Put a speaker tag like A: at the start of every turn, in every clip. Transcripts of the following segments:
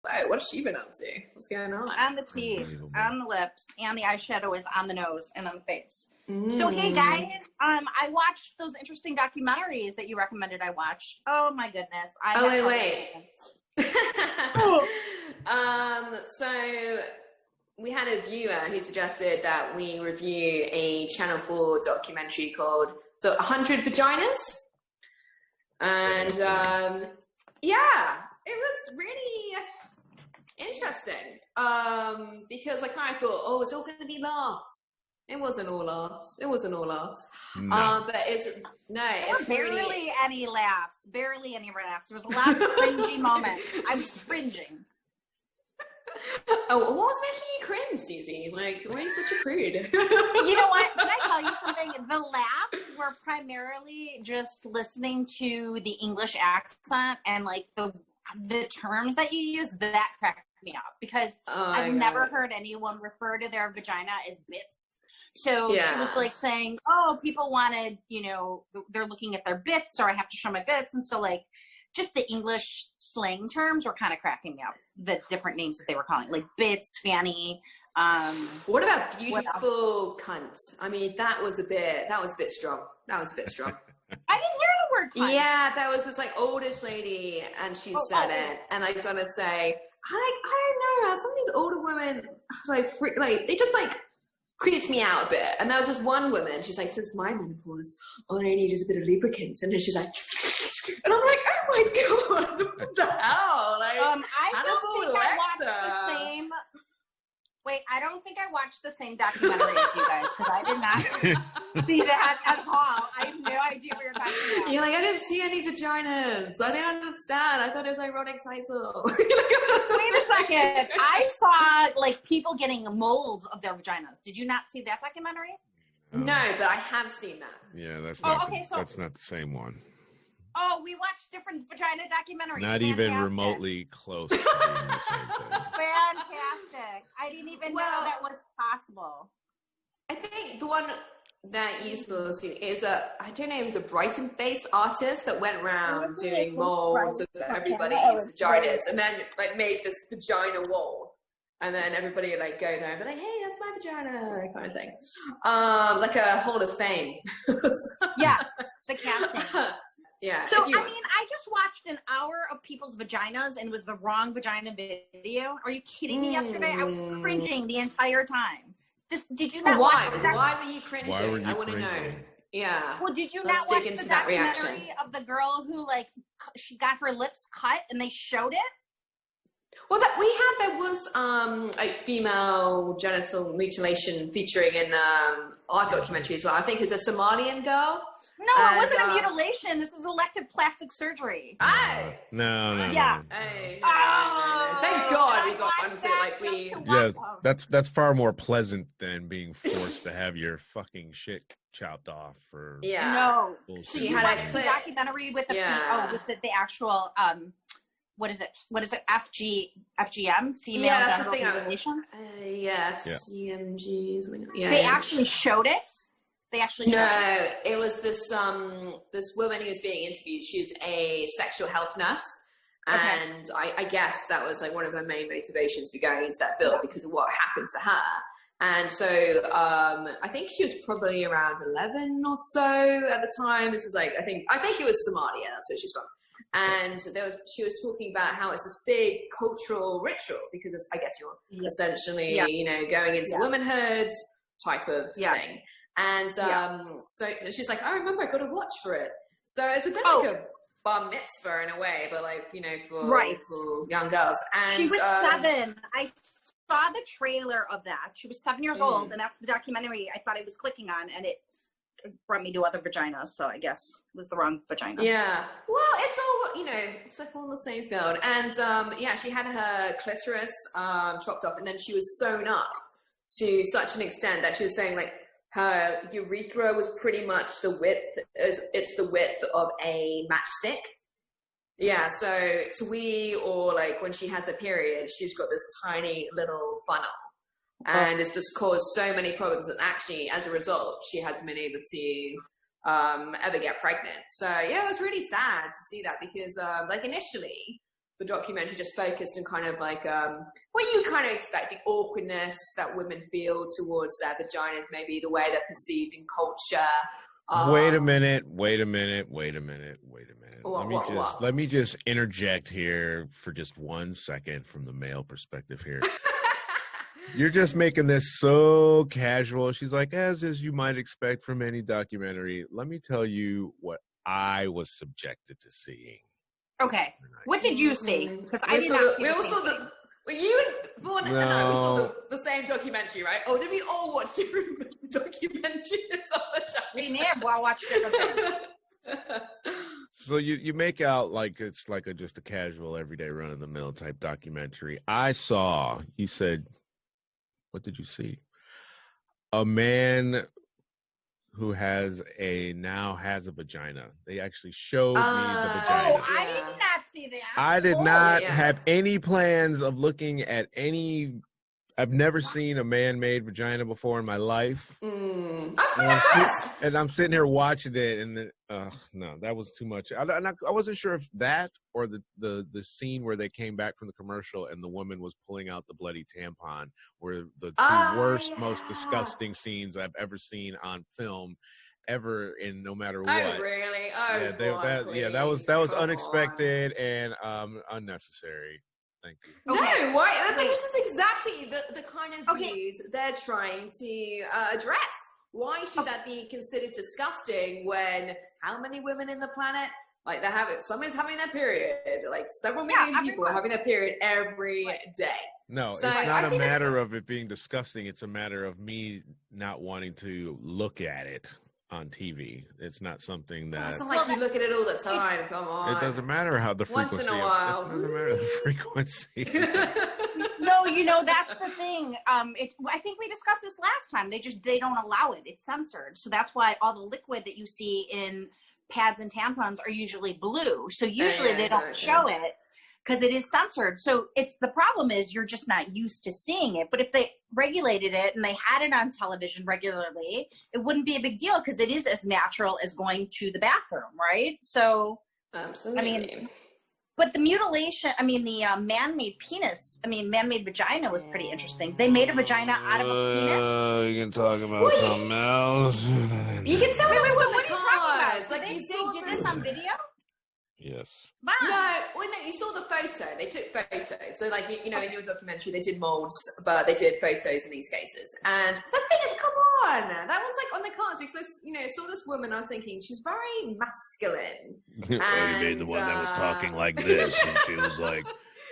A: Fo. What's she been up to? What's going on?
B: On the teeth, on the lips, and the eyeshadow is on the nose and on the face. So, hey guys, I watched those interesting documentaries that you recommended I watch. Oh my goodness.
A: Wait. So we had a viewer who suggested that we review a Channel 4 documentary called 100 Vaginas. And yeah, it was really interesting. Because I kind of thought, oh, it's all going to be laughs. It wasn't all laughs.
C: No.
A: But it's
B: barely
A: really
B: any laughs. Barely any laughs. There was a lot of cringy moments. I was cringing.
A: Oh, what was making you cringe, Susie? Like, why are you such a prude?
B: You know what? Can I tell you something? The laughs were primarily just listening to the English accent and like the terms that you use. That cracked me up because I've never heard anyone refer to their vagina as bits. So she was like saying, oh, people wanted, they're looking at their bits, or I have to show my bits. And so like just the English slang terms were kind of cracking me up. The different names that they were calling, like bits, fanny.
A: What about beautiful cunt? I mean, that was a bit strong. I didn't
B: hear the word cunt.
A: Yeah, that was this like oldish lady, and she said it. And I've got to say, I don't know, man. Some of these older women, they just like creeped me out a bit. And there was this one woman, she's like, since my menopause, all I need is a bit of lubricant. And then she's like, and I'm like, oh my God, what the hell? Like,
B: I don't think I watched the same documentary as you guys, because I did not see that at all. I have no idea what you're talking about.
A: You're like, I didn't see any vaginas. I didn't understand. I thought it was ironic title.
B: Wait a second. I saw like people getting molds of their vaginas. Did you not see that documentary?
A: No, but I have seen that.
C: Yeah, that's not the same one.
B: Oh, we watched different vagina documentaries.
C: Not even remotely close to being the same thing.
B: Fantastic. I didn't even know that was possible.
A: I think the one that you saw is I don't know, it was a Brighton-based artist that went around doing molds of everybody's vaginas and then like made this vagina wall. And then everybody would like go there and be like, hey, that's my vagina, kind of thing. Like a Hall of Fame.
B: Yes, the casting.
A: Yeah.
B: So, I just watched an hour of people's vaginas and it was the wrong vagina video. Are you kidding me? Yesterday, I was cringing the entire time. Did you not watch that?
A: Why were you cringing? I want to know. Yeah.
B: Well, did you not watch the documentary of the girl who, like, she got her lips cut and they showed it?
A: Well, there was like female genital mutilation featuring in our documentary as well. I think it's a Somalian girl.
B: No, it wasn't a mutilation. This is elective plastic surgery.
C: No.
B: Yeah.
A: No. Thank God we got onto it.
C: Yeah, that's far more pleasant than being forced to have your fucking shit chopped off for.
A: Yeah.
B: No.
A: She had a
B: documentary with the the actual what is it? FGM? Female genital mutilation?
A: FCMG. Something like that.
B: They actually showed it. It
A: was this woman who was being interviewed. She's a sexual health nurse, and I guess that was like one of her main motivations for going into that field because of what happened to her. And so I think she was probably around 11 or so at the time. This was like I think it was Somalia. That's where she's from. And she was talking about how it's this big cultural ritual because I guess you're essentially going into womanhood type of thing. And so she's like, I remember I got a watch for it. So it's a bit like a bar mitzvah in a way, but like, for young girls. And
B: she was 7. I saw the trailer of that. She was 7 years old, and that's the documentary I thought I was clicking on, and it brought me to other vaginas, so I guess it was the wrong vagina.
A: Yeah. Well, it's all, it's like all in the same field. And she had her clitoris chopped off, and then she was sewn up to such an extent that she was saying like, her urethra was pretty much it's the width of a matchstick. Yeah, so or like when she has a period, she's got this tiny little funnel. And it's just caused so many problems, and actually, as a result, she hasn't been able to ever get pregnant. So yeah, it was really sad to see that because like initially, the documentary just focused on kind of like what you kind of expect, the awkwardness that women feel towards their vaginas, maybe the way they're perceived in culture.
C: Wait a minute. Let me just interject here for just 1 second from the male perspective here. You're just making this so casual. She's like, as you might expect from any documentary. Let me tell you what I was subjected to seeing.
B: Okay. What did you see? Because I did not see
A: we all saw the. Well, you and Vaughn and I, we saw the same documentary, right? Or did we all watch different documentaries on the channel?
B: We may have all watched different things.
C: So you make out like it's like just a casual, everyday, run-of-the-mill type documentary. I saw, you said, what did you see? A man who now has a vagina. They actually showed me the vagina.
B: Oh, I did not see that.
C: I did not have any plans of looking at any. I've never seen a man-made vagina before in my life.
A: That's pretty nice.
C: And I'm sitting here watching it, and no, that was too much. I wasn't sure if that or the scene where they came back from the commercial and the woman was pulling out the bloody tampon were the two worst, most disgusting scenes I've ever seen on film, ever, in no matter what.
A: Oh really? Oh,
C: that was unexpected and unnecessary. Thank you.
A: Okay. No, why? This is exactly the kind of views they're trying to address. Why should that be considered disgusting when how many women in the planet, like someone's having their period, like several million people are having their period every day.
C: No, so it's not a matter of it being disgusting. It's a matter of me not wanting to look at it on TV. It's not something that.
A: It's not like you look at it all the time. Come on.
C: It doesn't matter how the frequency.
A: Once in a while.
C: It doesn't matter the frequency.
B: No, that's the thing. I think we discussed this last time. They don't allow it. It's censored. So that's why all the liquid that you see in pads and tampons are usually blue. So usually they don't show it because it is censored. So the problem is you're just not used to seeing it. But if they regulated it and they had it on television regularly, it wouldn't be a big deal because it is as natural as going to the bathroom, right? So,
A: absolutely.
B: But the mutilation, the man-made penis, man-made vagina was pretty interesting. They made a vagina out of a penis.
C: You can talk about something else.
A: You can tell me what
B: are you talking about?
A: So
B: they did this on video?
C: Yes.
B: Wow.
A: No, you saw the photo. They took photos. So, like, in your documentary, they did molds, but they did photos in these cases. And the thing is, come on, that was like on the cards because I saw this woman. I was thinking she's very masculine.
C: You made the one that was talking like this, and she was like,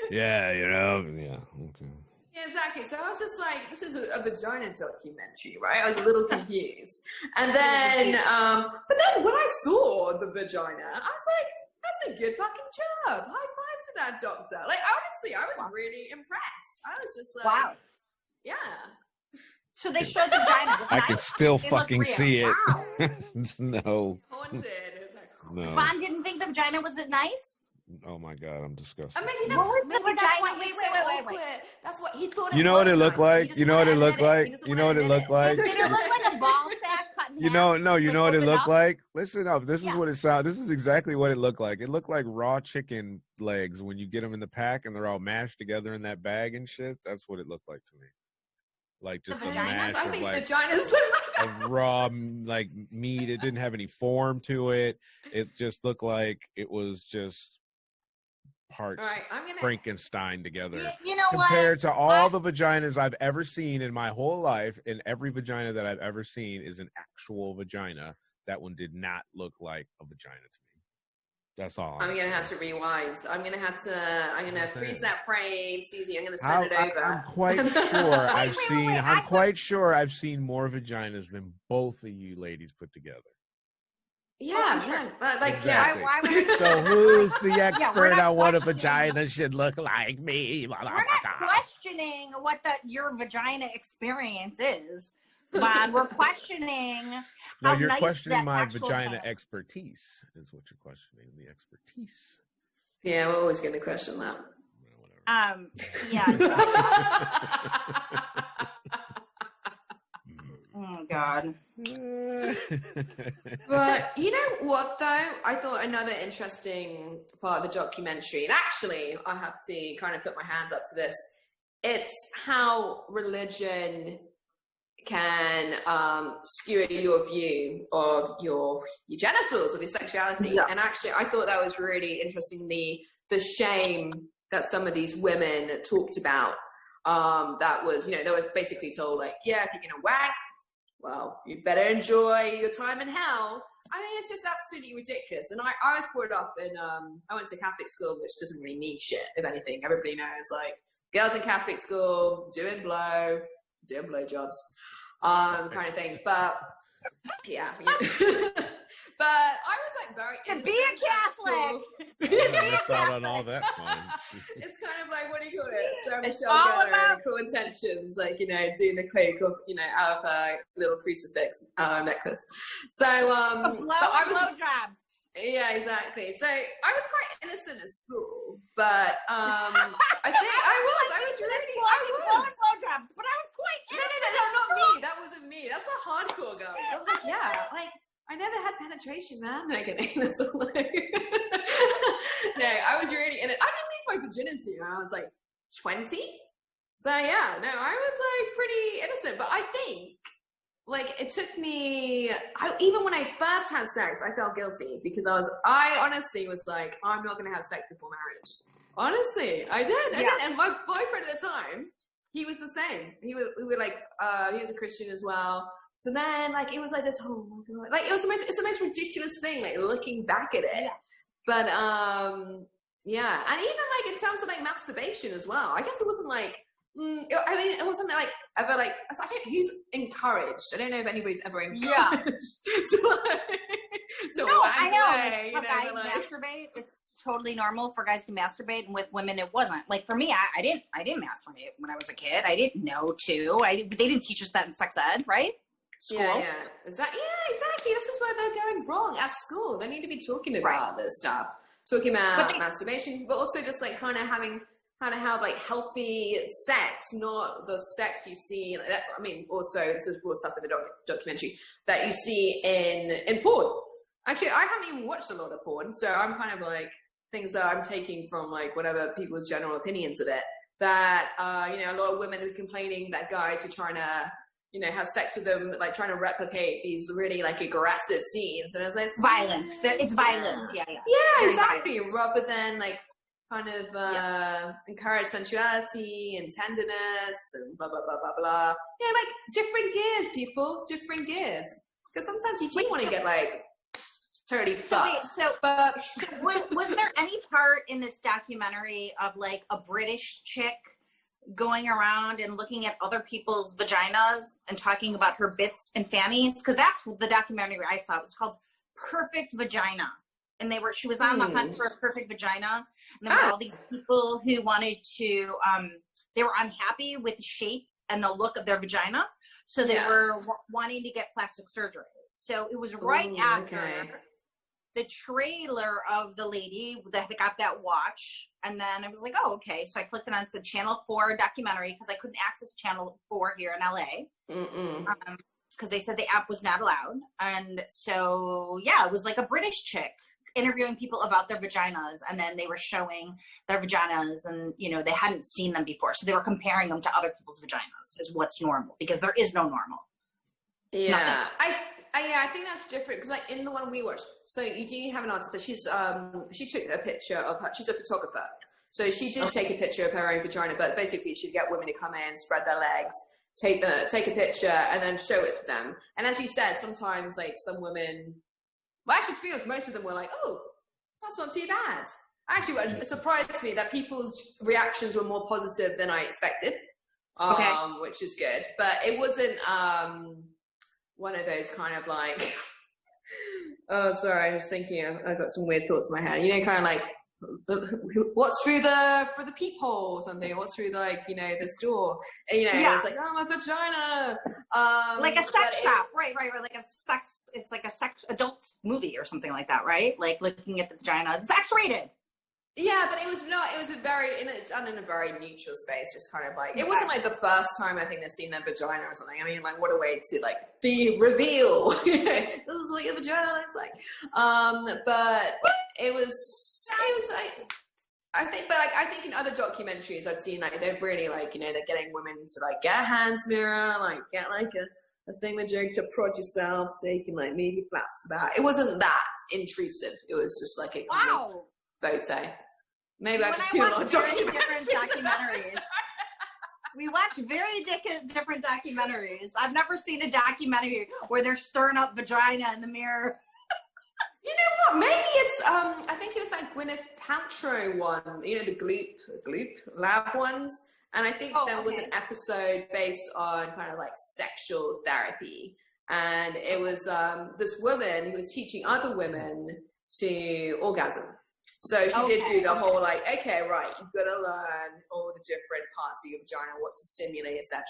C: "Yeah, okay."
A: Yeah, exactly. So I was just like, this is a vagina documentary, right? I was a little confused. And then, but then when I saw the vagina, I was like, that's a good fucking job. High five to that doctor. Like, honestly, I was really impressed. I was just like,
B: wow.
A: Yeah.
B: So they showed the vagina.
C: I can still fucking see it.
B: Wow.
C: No.
A: Haunted.
C: No.
B: Vaughn didn't think the vagina was it nice?
C: Oh my God, I'm disgusted.
A: Maybe that's why he's so awkward. That's what he thought.
C: You know what it looked like? You know what it looked like? You know what it looked like?
B: Did it look like a ball sack cut in half?
C: You know what it looked like? Listen up. This is what it sounded. This is exactly what it looked like. It looked like raw chicken legs when you get them in the pack and they're all mashed together in that bag and shit. That's what it looked like to me. Like just a mash of like
A: vaginas look like
C: of raw like meat. It didn't have any form to it. It just looked like it was just parts Frankenstein together.
B: You know
C: compared to all the vaginas I've ever seen in my whole life, and every vagina that I've ever seen is an actual vagina. That one did not look like a vagina to me. That's all.
A: I'm gonna have to rewind. I'm gonna freeze that frame, Susie. I'm gonna send it over.
C: I'm quite sure I'm quite sure I've seen more vaginas than both of you ladies put together.
A: Yeah, like
C: exactly.
B: Why would
C: so who's the expert on what a vagina should look like? Me.
B: We're not questioning what your vagina experience is, but we're questioning
C: No,
B: how
C: you're
B: nice
C: questioning
B: that
C: my
B: actual
C: vagina expertise, is what you're questioning. The expertise.
A: Yeah, we're always going to question that.
B: Yeah. Oh, God. God.
A: But you know what, though? I thought another interesting part of the documentary, and actually, I have to kind of put my hands up to this, it's how religion can skew your view of your genitals, of your sexuality.
B: Yeah.
A: And actually, I thought that was really interesting, the shame that some of these women talked about. That was, they were basically told, like, yeah, if you're going to whack, well, you better enjoy your time in hell. I mean, it's just absolutely ridiculous. And I was brought up in, I went to Catholic school, which doesn't really mean shit, if anything. Everybody knows, like, girls in Catholic school doing blowjobs, kind of thing. But, yeah. But I was, like, very
B: To be a Catholic!
C: Miss out on all that fun.
A: It's kind of like, what do you call it? Sarah
B: It's
A: Michelle
B: all
A: Gellar
B: about-
A: and Cruel Intentions, like, doing the cake of, out of her little crucifix necklace. So,
B: blowjobs.
A: yeah, exactly. So I was quite innocent at school, but I think I was really
B: blowjobs, but I was quite
A: no, not me. That wasn't me. That's the hardcore girl. I was like, yeah, like I never had penetration, man. No kidding. That's all. Like, no, I was really in it. I didn't lose my virginity when I was like 20. So yeah, no, I was like pretty innocent. But I think like it took me. Even when I first had sex, I felt guilty because I honestly was like, I'm not going to have sex before marriage. Honestly, I did. I did. And my boyfriend at the time, he was the same. We were like, he was a Christian as well. So then, like, it was like this whole, like, it's the most ridiculous thing, like, looking back at it. Yeah. But, yeah. And even, like, in terms of, like, masturbation as well, I guess it wasn't, like, it wasn't, like, ever, like, he's encouraged. I don't know if anybody's ever encouraged.
B: Yeah. I know. Like, guys
A: like,
B: masturbate. It's totally normal for guys to masturbate, and with women, it wasn't. Like, for me, I didn't masturbate when I was a kid. I didn't know to. They didn't teach us that in sex ed, right? School.
A: Yeah. Exactly. This is where they're going wrong at school. They need to be talking about this stuff, talking about masturbation, but also just like kind of have like healthy sex, not the sex you see. Like that, I mean, also this is brought up in the documentary that you see in porn. Actually, I haven't even watched a lot of porn, so I'm kind of like things that I'm taking from like whatever people's general opinions of it. That a lot of women are complaining that guys are trying to have sex with them, like trying to replicate these really like aggressive scenes. And I was like,
B: it's violent. It's violence. Yeah,
A: exactly.
B: Violence.
A: Rather than like kind of encourage sensuality and tenderness and blah, blah, blah, blah, blah. Yeah, like different gears, people, different gears. Because sometimes you do want to get like totally fucked.
B: Was there any part in this documentary of like a British chick going around and looking at other people's vaginas and talking about her bits and fannies? Because that's the documentary I saw. It was called Perfect Vagina. And she was on the hunt for a perfect vagina. And there were all these people who wanted to, they were unhappy with the shapes and the look of their vagina. So they were wanting to get plastic surgery. So it was right after the trailer of the lady that got that watch. And then I was like, oh, okay. So I clicked it on, it said Channel 4 documentary because I couldn't access Channel 4 here in LA. Because they said the app was not allowed. And so, it was like a British chick interviewing people about their vaginas. And then they were showing their vaginas and, they hadn't seen them before. So they were comparing them to other people's vaginas as what's normal because there is no normal.
A: Yeah. I think that's different because like in the one we watched, so you do have an artist, but she took a picture of her. She's a photographer, so she did take a picture of her own vagina. But basically, she'd get women to come in, spread their legs, take a picture, and then show it to them. And as you said, sometimes like some women, well, actually, to be honest, most of them were like, "Oh, that's not too bad." Actually, it surprised me that people's reactions were more positive than I expected, which is good. But it wasn't one of those kind of like, oh, sorry, I was thinking, I've got some weird thoughts in my head. Kind of like, what's through the peephole or something? What's through the, like, this door? And, it's like, oh, my vagina.
B: Like a sex shop, right. Like it's like a sex adult movie or something like that, right? Like looking at the vaginas. It's X-rated.
A: Yeah, but it was not. It was done in a very neutral space, just kind of like it wasn't like the first time I think they've seen their vagina or something. I mean, like what a way to like the reveal. This is what your vagina looks like. But it was like I think in other documentaries I've seen like they've really like they're getting women to like get a hands mirror, like get like a thingamajig to prod yourself so you can like maybe flaps about. It wasn't that intrusive. It was just like a kind of photo. Maybe I've just seen a lot of
B: different documentaries. We watch very different documentaries. I've never seen a documentary where they're stirring up vagina in the mirror.
A: You know what? Maybe it's I think it was that Gwyneth Paltrow one. The Gloop Lab ones. And I think there was an episode based on kind of like sexual therapy, and it was this woman who was teaching other women to orgasm. So she did do the whole like, okay, right, you've got to learn all the different parts of your vagina, what to stimulate, etc.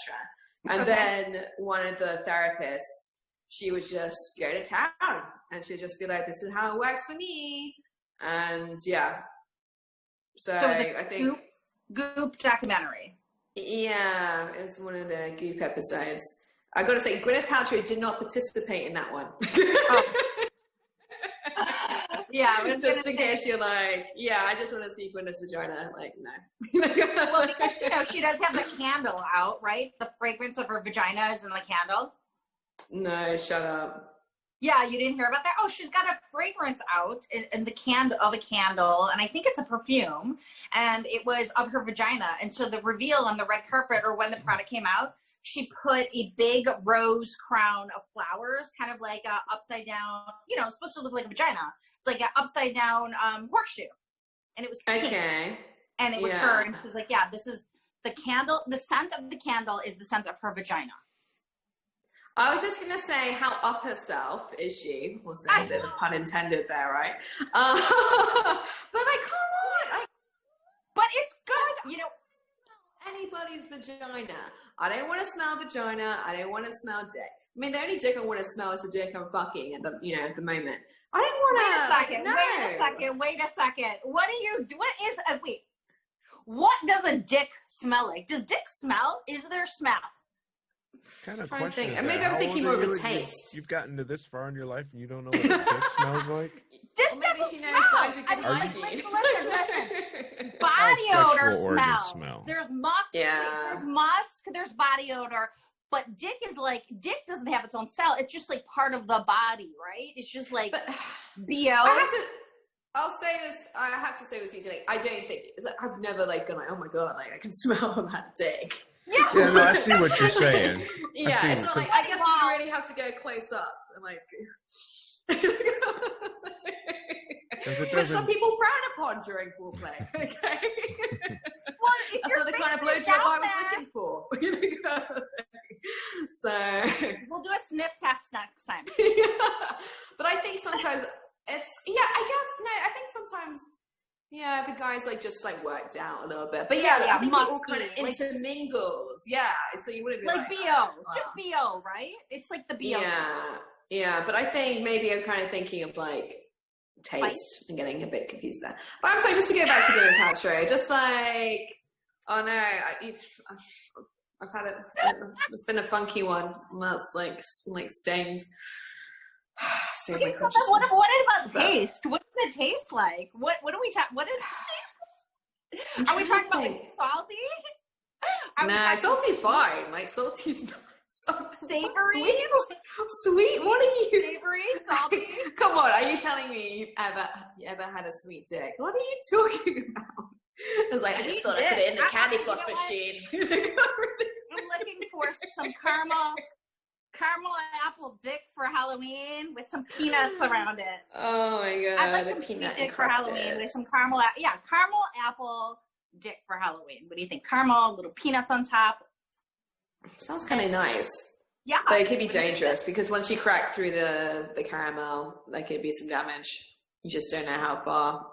A: And then one of the therapists, she would just go to town and she'd just be like, this is how it works for me. And yeah. So I think
B: Goop documentary.
A: Yeah, it was one of the Goop episodes. I got to say, Gwyneth Paltrow did not participate in that one.
B: Yeah,
A: just in case you're like, yeah, I just want to see Gwyneth's vagina. Like, no.
B: Well, because she does have the candle out, right? The fragrance of her vagina is in the candle.
A: No, shut up.
B: Yeah, you didn't hear about that? Oh, she's got a fragrance out in the candle of a candle, and I think it's a perfume, and it was of her vagina. And so the reveal on the red carpet, or when the product came out, she put a big rose crown of flowers, kind of like a upside down, it's supposed to look like a vagina. It's like an upside down horseshoe. And it was pink.
A: Okay.
B: And it was her, and she was like, yeah, this is the candle. The scent of the candle is the scent of her vagina.
A: I was just going to say, how up herself is she? We'll say a bit of pun intended there, right? But like, come on.
B: But it's good.
A: Anybody's vagina. I don't want to smell vagina. I don't want to smell dick. I mean, the only dick I want to smell is the dick I'm fucking at the moment. I don't want to.
B: Wait a second. What does a dick smell like? Does dick smell? Is there smell?
C: Kind of question.
A: Maybe I'm thinking more of a taste.
C: You've gotten to this far in your life and you don't know what a dick smells like?
B: This doesn't smell. Listen. Body odor smell. There's musk.
A: Yeah.
B: There's musk. There's body odor. But dick doesn't have its own cell. It's just like part of the body, right? It's just like BO.
A: I'll say this. I have to say this today. I don't think I've never gone like, oh my god, like I can smell that dick.
C: Yeah, no, I see what you're saying.
A: Yeah, it's not like, I guess you really have to go close up and like. But some people frown upon during foreplay. Okay.
B: Well,
A: that's not the kind of blowjob I was looking for. So
B: we'll do a sniff test next time.
A: But I think sometimes I think sometimes. Yeah, if a guy's just worked out a little bit, but I think it all kind of intermingles. Yeah, so you wouldn't be
B: like BO, just BO, right? It's like the BO.
A: Yeah, but I think maybe I'm kind of thinking of taste and getting a bit confused there. But I'm sorry, just to go back to Gwyneth Paltrow, just oh no, I've had it. It's been a funky one. That's stained.
B: Okay, what about taste? What does it taste like? What do we talk? What does it taste like? Are we talking about salty?
A: Nah, salty's fine. Salty's not
B: savory.
A: Sweet. What are you?
B: Savory, salty.
A: Come on, are you telling me you ever had a sweet dick? What are you talking about? I was I just thought I put it in the candy floss machine.
B: I'm looking for some caramel apple dick for Halloween with some peanuts around it.
A: Oh my god!
B: I'd like some peanut dick for Halloween with some caramel apple dick for Halloween. What do you think? Caramel, little peanuts on top.
A: Sounds kind of nice.
B: Yeah,
A: but it could be dangerous because once you crack through the caramel, there could be some damage. You just don't know how far.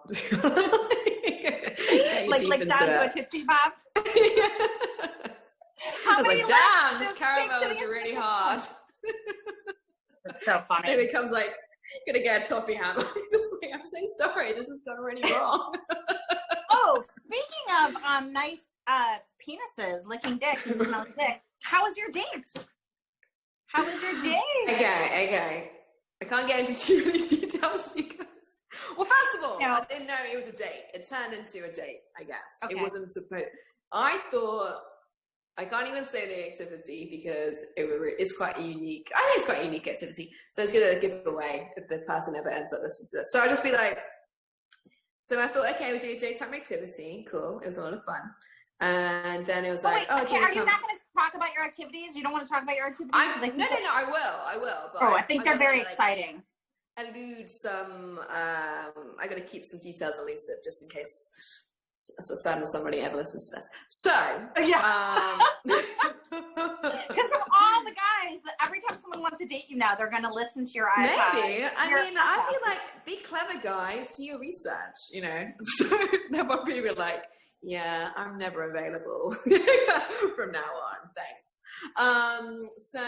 B: like down to a Tootsie Pop.
A: I was damn, this caramel is really hard.
B: That's so funny.
A: And it becomes gonna get a toffee hammer. Just I'm so sorry, this has gone really wrong.
B: Oh, speaking of nice penises, licking dick and smelling dick, how was your date? How was your date?
A: Okay. I can't get into too many details because, well, first of all,
B: No.
A: I didn't know it was a date. It turned into a date, I guess.
B: Okay.
A: It wasn't supposed. I thought, I can't even say the activity because it's quite a unique. I think it's quite a unique activity. So it's going to give it away if the person ever ends up listening to this. So I'll just be like, so I thought, okay, we'll do a daytime activity. Cool. It was a lot of fun. And then it was like,
B: wait,
A: do you
B: are
A: wanna
B: you
A: come?
B: not going to talk about your activities? You don't want to talk about your activities? 'Cause I think
A: No, I will. But
B: I think they're
A: gotta,
B: very
A: like,
B: exciting.
A: allude some. I got to keep some details elusive just in case somebody ever listens to this. So,
B: Yeah. Because of all the guys, every time someone wants to date you now, they're going to listen to your iPod.
A: maybe. I mean, I feel like be clever, guys. Do your research. You know, so they'll probably be like, yeah, I'm never available from now on. Thanks. So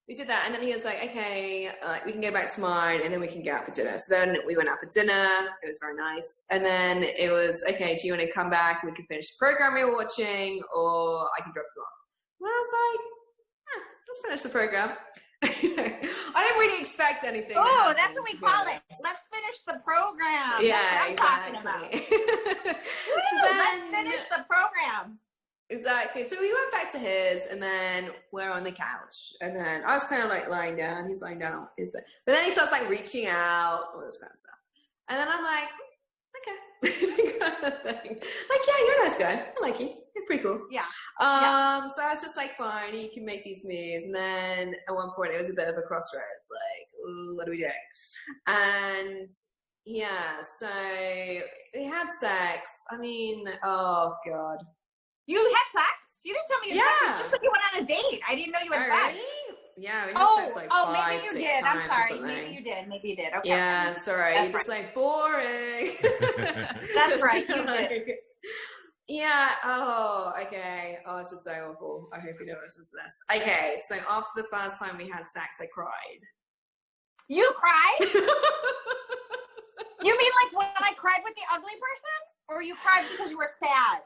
A: we did that, and then he was like, okay, we can go back to mine, and then we can go out for dinner. So then we went out for dinner. It was very nice. And then it was, okay, do you want to come back and we can finish the program we were watching, or I can drop you off? And I was like, let's finish the program. I didn't really expect anything.
B: Oh, that's what we call it. Let's finish the program.
A: Yeah,
B: that's what I'm talking about. Woo, let's finish the program.
A: Exactly. So we went back to his, and then we're on the couch, and then I was kind of like lying down. He's lying down on his bed, but then he starts like reaching out, all this kind of stuff, and then I'm like, okay, kind of thing. Like, yeah, you're a nice guy. I like you. You're pretty cool.
B: Yeah.
A: So I was just like, fine, you can make these moves, and then at one point it was a bit of a crossroads. Like, ooh, what do we do? And yeah, so we had sex. I mean, oh god.
B: You had sex? You didn't tell me you had sex.
A: Yeah.
B: You just said you went on a date. I didn't know you had sex.
A: Really? Yeah, we had sex like 5,
B: maybe you
A: 6
B: did. I'm
A: times or
B: sorry.
A: something.
B: Maybe you did. Okay.
A: Yeah, sorry.
B: That's
A: You're just like boring.
B: That's right. You did.
A: Yeah. Oh, okay. Oh, this is so awful. I hope you know this is this. Okay, so after the first time we had sex, I cried.
B: You cried? You mean like when I cried with the ugly person? Or you cried because you were sad?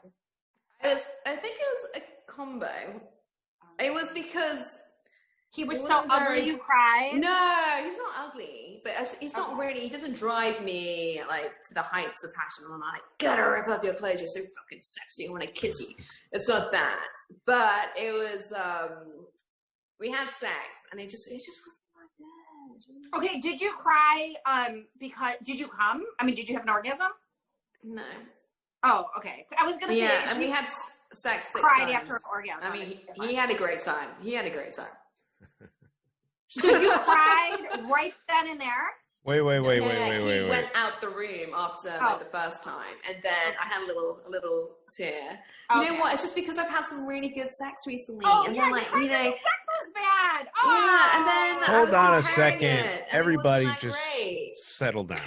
A: I think it was a combo. It was because
B: he was
A: it
B: so
A: wasn't
B: ugly
A: very-
B: you cried?
A: No, he's not ugly, but he's not really. He doesn't drive me like to the heights of passion. I'm like, gotta rip off your clothes. You're so fucking sexy. I want to kiss you. It's not that, but it was. We had sex, and it just wasn't like that.
B: Okay, did you cry because did you come? I mean, did you have an orgasm?
A: No.
B: Oh, okay. I was gonna say
A: Yeah, and we had sex 6
B: cried
A: times.
B: after an orgasm.
A: I mean, he had a great time.
B: So you cried right then and there?
C: Wait.
A: He went out the room after like, the first time, and then I had a little tear. You know what? It's just because I've had some really good sex recently, and then like
B: sex was bad. Oh.
A: yeah, and then I
C: Hold
A: was
C: on a
A: comparing
C: second.
A: it, and
C: Everybody
A: it wasn't
C: just
A: that great.
C: settle down.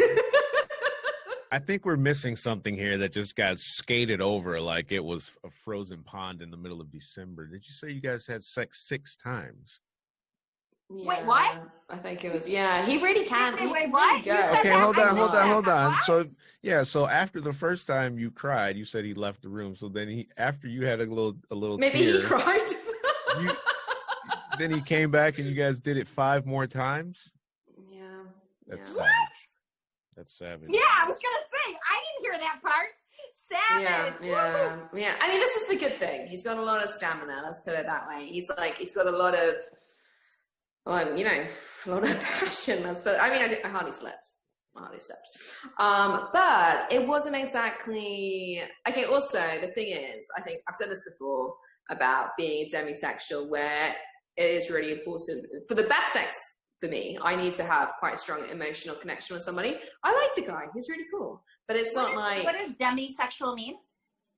C: I think we're missing something here that just got skated over like it was a frozen pond in the middle of December. Did you say you guys had sex 6 times?
A: Yeah,
B: Wait, what?
A: I think it was. Yeah, he really can.
B: Wait,
A: he
B: what?
A: Really
B: You
A: goes.
B: said
C: Okay,
B: that?
C: hold
B: I
C: on.
B: know that.
C: So yeah, so after the first time you cried, you said he left the room. So then after you had a little
A: Maybe
C: tear,
A: he cried.
C: then he came back and you guys did it 5 more times.
A: Yeah.
C: That's
A: yeah.
C: savage. That's savage.
B: Yeah, I was gonna say I didn't hear that part. Savage.
A: Yeah. I mean, this is the good thing. He's got a lot of stamina. Let's put it that way. He's got a lot of, a lot of passion. I hardly slept. But it wasn't exactly okay. Also, the thing is, I think I've said this before about being a demisexual, where it is really important for the best sex. For me, I need to have quite a strong emotional connection with somebody. I like the guy; he's really cool. But it's not like
B: what does demisexual mean?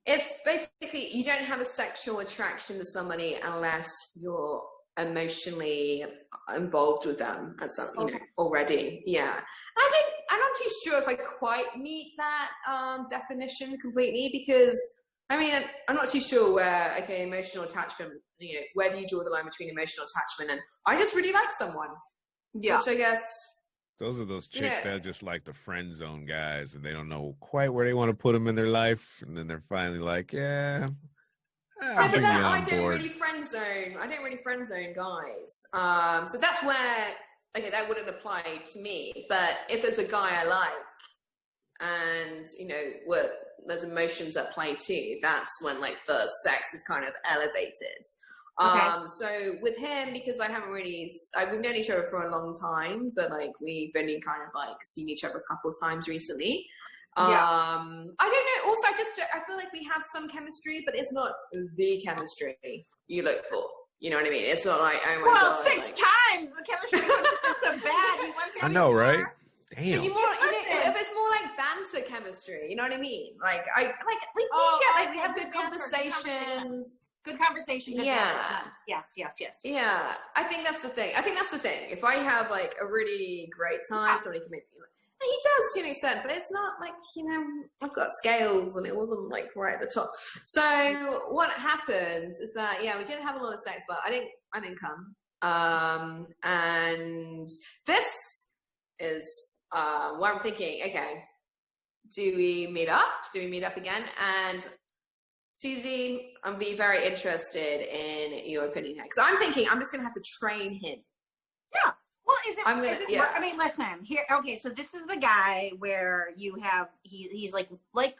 A: It's basically you don't have a sexual attraction to somebody unless you're emotionally involved with them at some already. Yeah, I'm not too sure if I quite meet that definition completely because I mean I'm not too sure where emotional attachment. Where do you draw the line between emotional attachment and I just really like someone?
B: Yeah,
A: which I guess
C: Those are those
A: You
C: chicks
A: know-
C: that just like the friend zone guys, and they don't know quite where they want to put them in their life, and then they're finally like, "Yeah, I'll
A: But
C: bring
A: then
C: you
A: I
C: on
A: don't
C: board."
A: really friend zone. I don't really friend zone guys. So that's where that wouldn't apply to me. But if there's a guy I like, and there's emotions at play too, that's when like the sex is kind of elevated. So with him, because we've known each other for a long time, but like we've only kind of like seen each other a couple of times recently. I don't know. Also, I feel like we have some chemistry, but it's not the chemistry you look for. You know what I mean? It's not like, oh my god.
B: 6 times the chemistry wasn't so bad. You went
C: I know, right?
B: far.
C: Damn.
A: If it's more like banter chemistry, you know what I mean? Like we have good conversations.
B: Good conversation. Good
A: Yeah.
B: Yes.
A: Yeah, I think that's the thing. If I have like a really great time, somebody can make me like, and he does to an extent, but it's not like, I've got scales and it wasn't like right at the top. So what happens is that, we didn't have a lot of sex, but I didn't come. And this is where I'm thinking, okay, do we meet up? Do we meet up again? And Susie, I'm be very interested in your opinion here, because I'm thinking I'm just gonna have to train him.
B: Yeah. Well, I mean, listen here. Okay, so this is the guy where you have he's like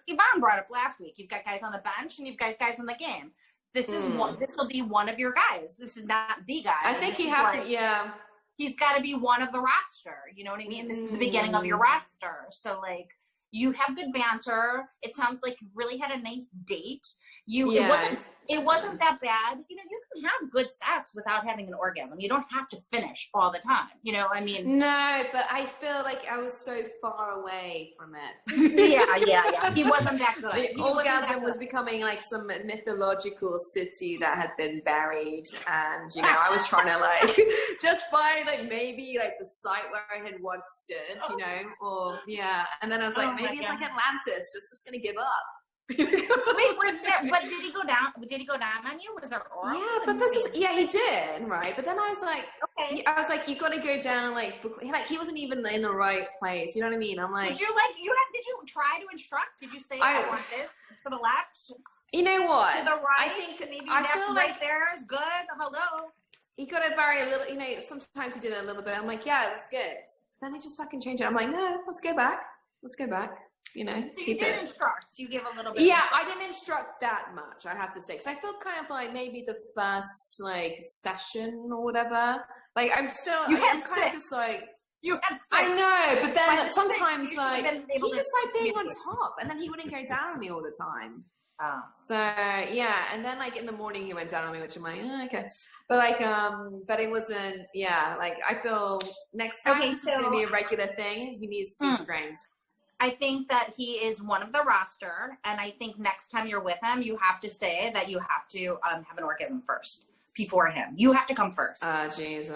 B: Yvonne brought up last week. You've got guys on the bench and you've got guys in the game. This is one. This will be one of your guys. This is not the guy.
A: I think you have to. Yeah.
B: He's got to be one of the roster. You know what I mean? This is the beginning of your roster. So like, you have good banter. It sounds like you really had a nice date. It wasn't that bad. You can have good sex without having an orgasm. You don't have to finish all the time. I mean.
A: No, but I feel like I was so far away from it.
B: Yeah. He wasn't that good.
A: The orgasm was becoming like some mythological city that had been buried, and I was trying to like just find like maybe like the site where I had once stood, and then I was like, maybe it's like Atlantis, just gonna give up.
B: Wait, was there? But did he go down? Did he go down on you? Was there oral?
A: Yeah, but he did, right? But then I was like,
B: okay.
A: I was like, you got to go down like he wasn't even in the right place. You know what I mean? I'm like,
B: did you try to instruct? Did you say I want this for the left?
A: You know what?
B: To the right.
A: I think
B: maybe
A: I
B: that's
A: feel
B: right
A: like
B: there is good. Hello.
A: He got it very little. Sometimes he did it a little bit. I'm like, yeah, that's good. Then he just fucking changed it. I'm like, no, let's go back. So
B: you did instruct. You give a little bit.
A: Yeah, I didn't instruct that much, I have to say, because I feel kind of like maybe the first like session or whatever. Like I'm still.
B: You had
A: kind of just like.
B: You had 6.
A: I know, but then
B: But
A: sometimes like
B: he
A: just like being on top, and then he wouldn't go down on me all the time.
B: Oh.
A: So and then like in the morning he went down on me, which I'm like, okay, but like but it wasn't. Yeah, like I feel next time it's gonna be a regular thing. He needs to be trained.
B: I think that he is one of the roster, and I think next time you're with him, you have to say that you have to have an orgasm first before him. You have to come first.
A: Jeez.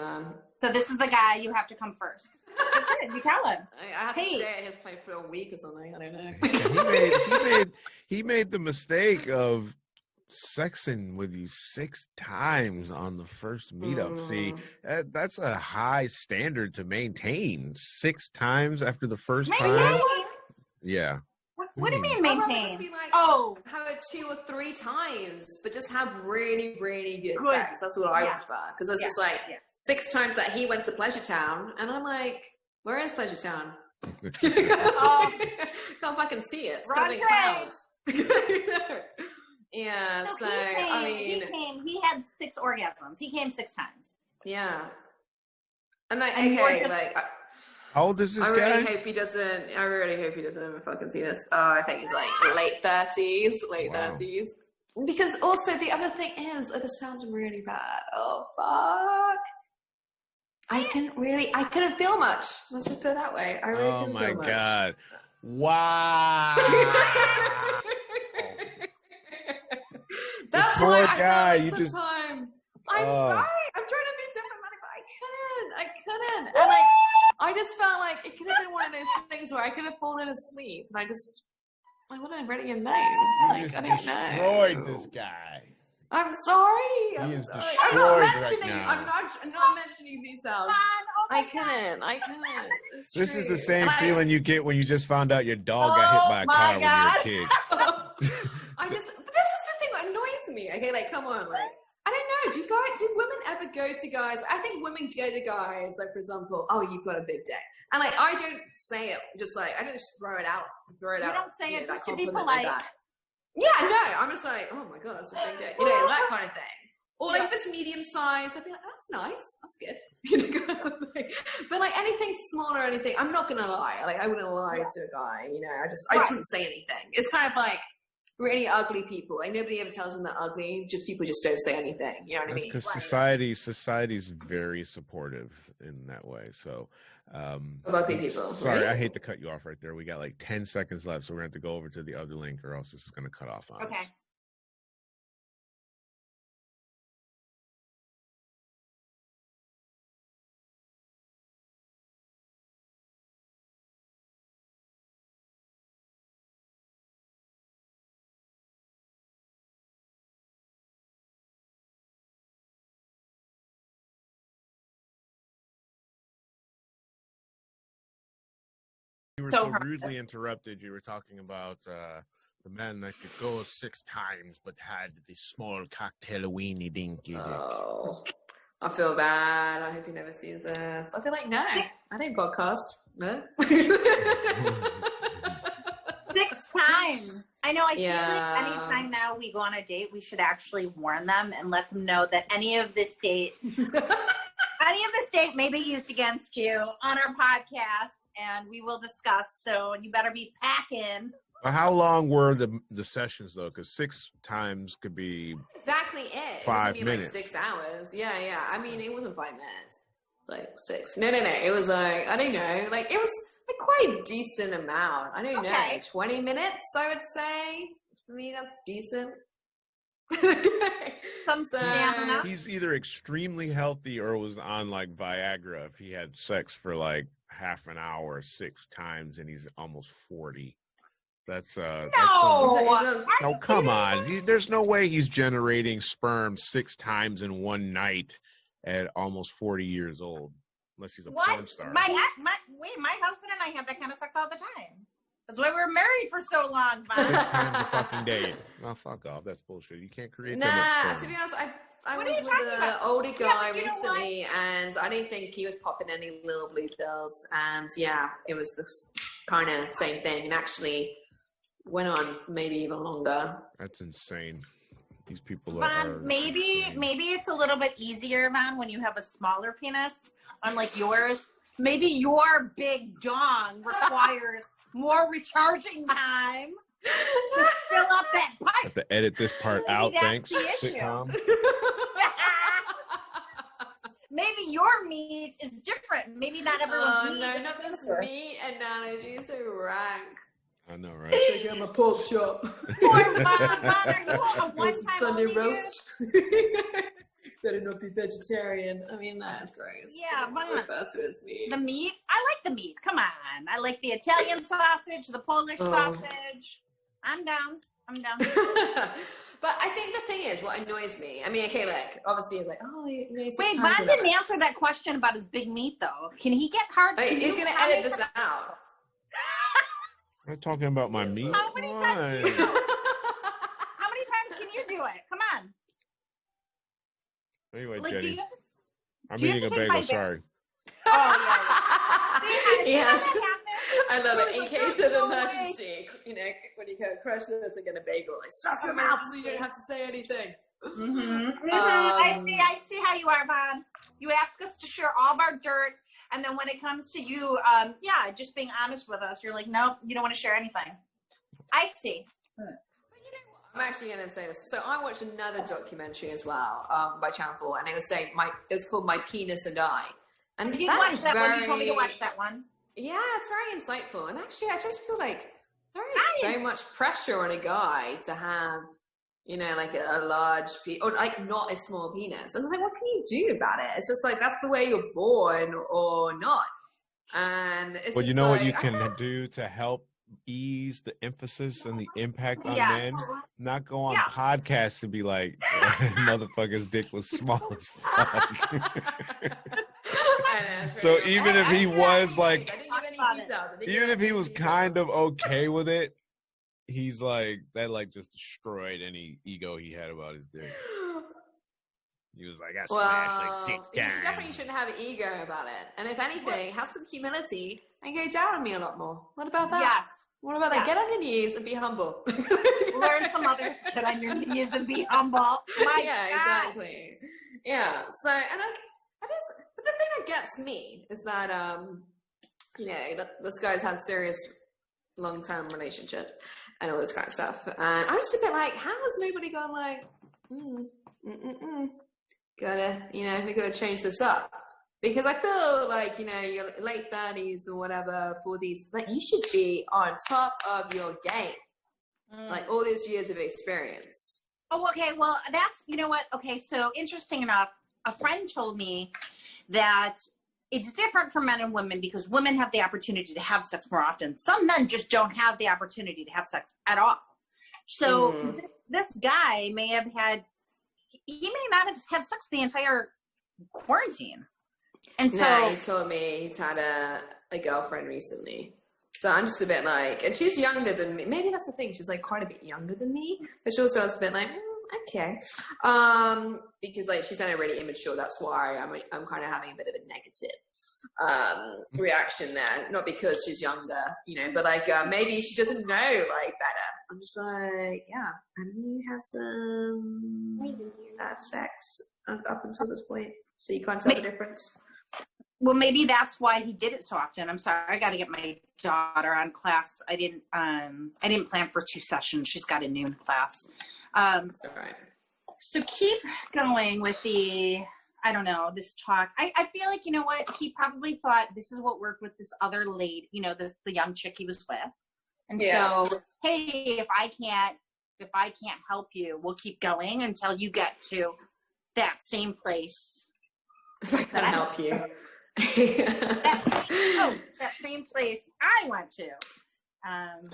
B: So this is the guy. You have to come first. That's it. You tell him.
A: I had to stay at his place for a week or something. I don't
C: know. He made the mistake of sexing with you 6 times on the first meetup. See, that's a high standard to maintain. 6 times after the first time. Yeah.
B: What do you mean maintain?
A: Have it 2 or 3 times, but just have really, really good sex. That's what I prefer. Because it's just like 6 times that he went to Pleasure Town, and I'm like, where is Pleasure Town? Can't fucking see it. It's covered in clouds. Yeah,
B: no,
A: so I mean,
B: he had 6 orgasms. He came 6 times.
A: Yeah, and like,
C: how old is this guy?
A: I really hope he doesn't ever fucking see this. I think he's like late 30s. Because also the other thing is, this sounds really bad. Oh fuck! I couldn't feel much. Let's just put it that way. I really couldn't feel much.
C: God! Wow!
A: That's why I feel like
C: you
A: sometimes. I'm sorry. I'm trying to be diplomatic, but I couldn't. And like, I just felt like it could have been one of those things where I could have fallen asleep, and I wouldn't have read your name.
C: You just destroyed this guy.
A: I'm sorry. I'm
C: is
A: sorry.
C: destroyed
A: I'm not
C: right
A: mentioning.
C: now.
A: I'm not mentioning these sounds.
B: Oh my
A: I
B: God.
A: couldn't. It's
C: This is
A: true.
C: the same
A: And
C: feeling you get when you just found out your dog got hit by a
B: Oh
C: car
B: my
C: when you were a kid.
A: but this is the thing that annoys me. Okay, like, come on, like, I don't know. Do women ever go to guys? I think women go to guys, like, for example, oh, you've got a big dick. And, like, I don't say it just like, I don't just throw it out.
B: You don't say it
A: that
B: just to be
A: compliment
B: polite.
A: like that. Yeah, no, I'm just like, oh my God, that's a big dick. You know, that kind of thing. Or like if it's medium size, I'd be like, that's nice, that's good. You know, but like anything small or anything, I'm not gonna lie. Like I wouldn't lie to a guy, you know. I just wouldn't say anything. It's kind of like really ugly people. Like nobody ever tells them they're ugly. Just people just don't say anything. You know what I mean?
C: Because society's very supportive in that way. So
A: ugly people.
C: Sorry,
A: right?
C: I hate to cut you off right there. We got like 10 seconds left, so we're going to have to go over to the other link or else this is going to cut off on
B: Okay.
C: us. You were so rudely interrupted. You were talking about the man that could go 6 times but had the small cocktail weenie dinky dick.
A: Oh, I feel bad. I hope he never sees this. I feel like, no, I didn't podcast. No.
B: 6 times. I know. I feel like anytime now we go on a date, we should actually warn them and let them know that any of this date may be used against you on our podcast, and we will discuss. So you better be packing.
C: How long were the sessions though? Because 6 times could be
A: exactly it.
C: 5
A: it
C: minutes.
A: Like 6 hours. Yeah. I mean, it wasn't 5 minutes. It's like 6. No. It was like, I don't know. Like it was like quite a decent amount. I don't know. 20 minutes, I would say. For me, that's decent.
B: Some stamina.
C: He's either extremely healthy or was on like Viagra if he had sex for like half an hour 6 times and he's almost 40. That's no, come on. There's no way he's generating sperm 6 times in one night at almost 40 years old, unless he's a porn star.
B: My husband and I have that kind of sex all the time. That's why we were married for so long.
C: 6 times a fucking day. Oh, fuck off. That's bullshit. You can't create that much
A: to
C: sperm.
A: be honest, I was with an older guy recently, and I didn't think he was popping any little blue pills. And yeah, it was this kind of same thing, and actually went on for maybe even longer.
C: That's insane. These people
B: Von, maybe it's a little bit easier, Von, when you have a smaller penis, unlike yours. Maybe your big dong requires more recharging time to fill up that pipe.
C: Have to edit this part out. Thanks. Sitcom.
B: Maybe your meat is different. Maybe not everyone's meat.
A: No, not this meat analogy. So rank.
C: I know, right?
A: Check out my pork chop.
B: Poor Von, are you on a one-time
A: Sunday
B: only
A: roast. Better not be vegetarian. I mean, that's gross.
B: Yeah, Von.
A: That's what it's meat.
B: The meat? I like the meat. Come on. I like the Italian sausage, the Polish sausage. I'm down.
A: But I think the thing is, what annoys me, I mean, okay, like, obviously it's like, oh, you know,
B: wait, Von didn't answer that question about his big meat, though. Can he get hard?
A: Hey, he's going to edit this out.
C: I'm talking about my meat.
B: How many times can you do it? Come on.
C: Anyway,
B: Like,
C: Jenny, I'm
B: do you
C: eating
B: have
C: a
B: to take
C: bagel.
B: my
C: Sorry.
B: Oh, yeah.
A: Yes. I love it.
B: There's
A: In
B: like,
A: case
B: there's
A: of
B: no
A: emergency, you know, when you go crush this and get a bagel, like stuff your mouth so you don't have to say anything.
B: I see how you are, Von. You ask us to share all of our dirt, and then when it comes to you, just being honest with us, you're like, nope, you don't want to share anything. I see.
A: But you know what? I'm actually going to say this. So I watched another documentary as well by Channel 4, and it was saying it was called My Penis and I. And
B: I did watch that one. You told me to watch that one.
A: Yeah, it's very insightful. And actually, I just feel like there is so much pressure on a guy to have, you know, like a large penis, or like not a small penis. And like, what can you do about it? It's just like, that's the way you're born or not. And it's
C: Well, you know what you can do to help ease the emphasis and the impact on
B: Yes.
C: men, not go on
B: Yeah.
C: podcasts and be like, motherfucker's dick was small as fuck.
A: I know, it's
C: So
A: very-
C: even if
A: I
C: he
A: didn't give
C: was,
A: any
C: like-
A: names. I didn't give any
B: Talk about it.
A: details. I didn't
C: Even
A: give
C: if he
A: any
C: was
A: details.
C: kind of okay with it, he's like, that like just destroyed any ego he had about his dick. He was like, I smashed like 6
A: you
C: times.
A: should definitely shouldn't have ego about it. And if anything, have some humility and go down on me a lot more. What about that?
B: Yes.
A: What about that?
B: Yeah.
A: Get on your knees and be humble.
B: Learn some other. Get on your knees and be humble. My
A: yeah,
B: God.
A: exactly. Yeah. So, and I just, but the thing that gets me is that, you know, this guy's had serious long-term relationships and all this kind of stuff. And I'm just a bit like, how has nobody gone like, gotta, you know, we gotta change this up? Because I feel like, you know, your late 30s or whatever for these, like, you should be on top of your game. Like, all these years of experience.
B: Oh, okay. Well, that's, you know what? Okay. So interesting enough, a friend told me that it's different for men and women because women have the opportunity to have sex more often. Some men just don't have the opportunity to have sex at all. So this guy may have had, he may not have had sex the entire quarantine. And so
A: No, he told me he's had a girlfriend recently. So I'm just a bit like, and she's younger than me. Maybe that's the thing. She's like quite a bit younger than me. But she also was a bit like, okay. Because like she sounded really immature. That's why I'm kind of having a bit of a negative reaction there. Not because she's younger, you know, but like maybe she doesn't know like better. I'm just like, yeah. And you had some bad sex up until this point, so you can't tell the difference.
B: well, maybe that's why he did it so often. I'm sorry. I got to get my daughter on class. I didn't plan for 2 sessions. She's got a noon class.
A: That's all right.
B: So keep going with the, I don't know, this talk. I feel like, you know what? He probably thought this is what worked with this other lady, you know, the young chick he was with. And
A: Yeah.
B: so, hey, if I can't help you, we'll keep going until you get to that same place.
A: If I can help you.
B: That same place I went to.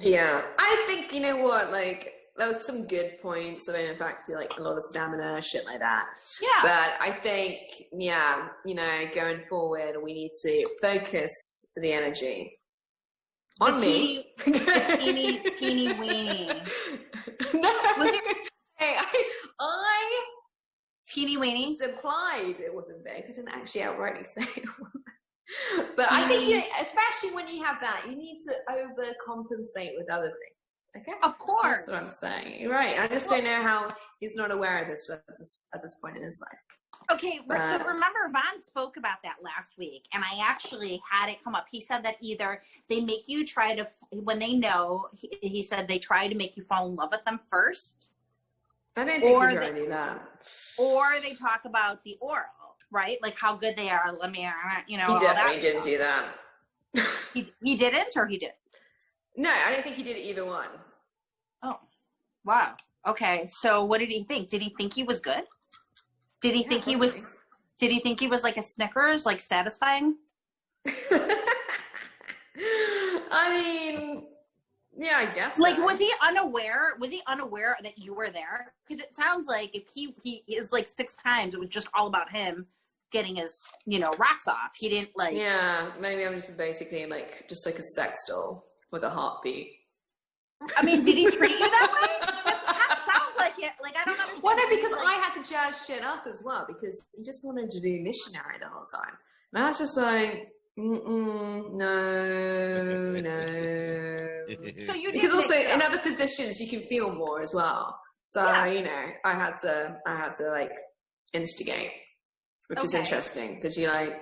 A: Yeah, I think, you know what, like, there was some good points. I mean, in fact, like, a lot of stamina, shit like that.
B: Yeah.
A: But I think, yeah, you know, going forward, we need to focus the energy on me.
B: The teeny weeny.
A: No.
B: Was it
A: Hey, I
B: teeny weeny?
A: supplied it wasn't big. I didn't actually outrightly say it wasn't. But I think, you know, especially when you have that, you need to overcompensate with other things. Okay?
B: Of course.
A: That's what I'm saying. You're right. I just don't know how he's not aware of this at this point in his life.
B: Okay, so remember Vaughn spoke about that last week, and I actually had it come up. He said that either they make you try to, when they know, he said they try to make you fall in love with them first,
A: I don't think
B: Or
A: he's
B: they-
A: trying to do that.
B: or they talk about the oral, right? Like how good they are. Let me, you know.
A: He
B: all
A: definitely
B: that
A: didn't
B: stuff.
A: do that.
B: He didn't, or he did?
A: No, I don't think he did either one.
B: Oh, wow. Okay, so what did he think? Did he think he was good? Did he think he was? Did he think he was like a Snickers, like satisfying?
A: I mean, yeah, I guess.
B: Like,
A: so.
B: was he unaware? Was he unaware that you were there? Because it sounds like if he is like 6 times, it was just all about him getting his, you know, rocks off. He didn't like.
A: Yeah, maybe I'm just basically like just like a sex doll with a heartbeat.
B: I mean, did he treat you that way? That kind of sounds like it. Like, I don't understand.
A: Well, no, because
B: Like,
A: I had to jazz shit up as well because he just wanted to do missionary the whole time, and I was just like, no.
B: So you did
A: Because also
B: mix it
A: in
B: up.
A: other positions you can feel more as well. So
B: Yeah.
A: you know, I had to like instigate, which is
B: Okay.
A: interesting because you're like,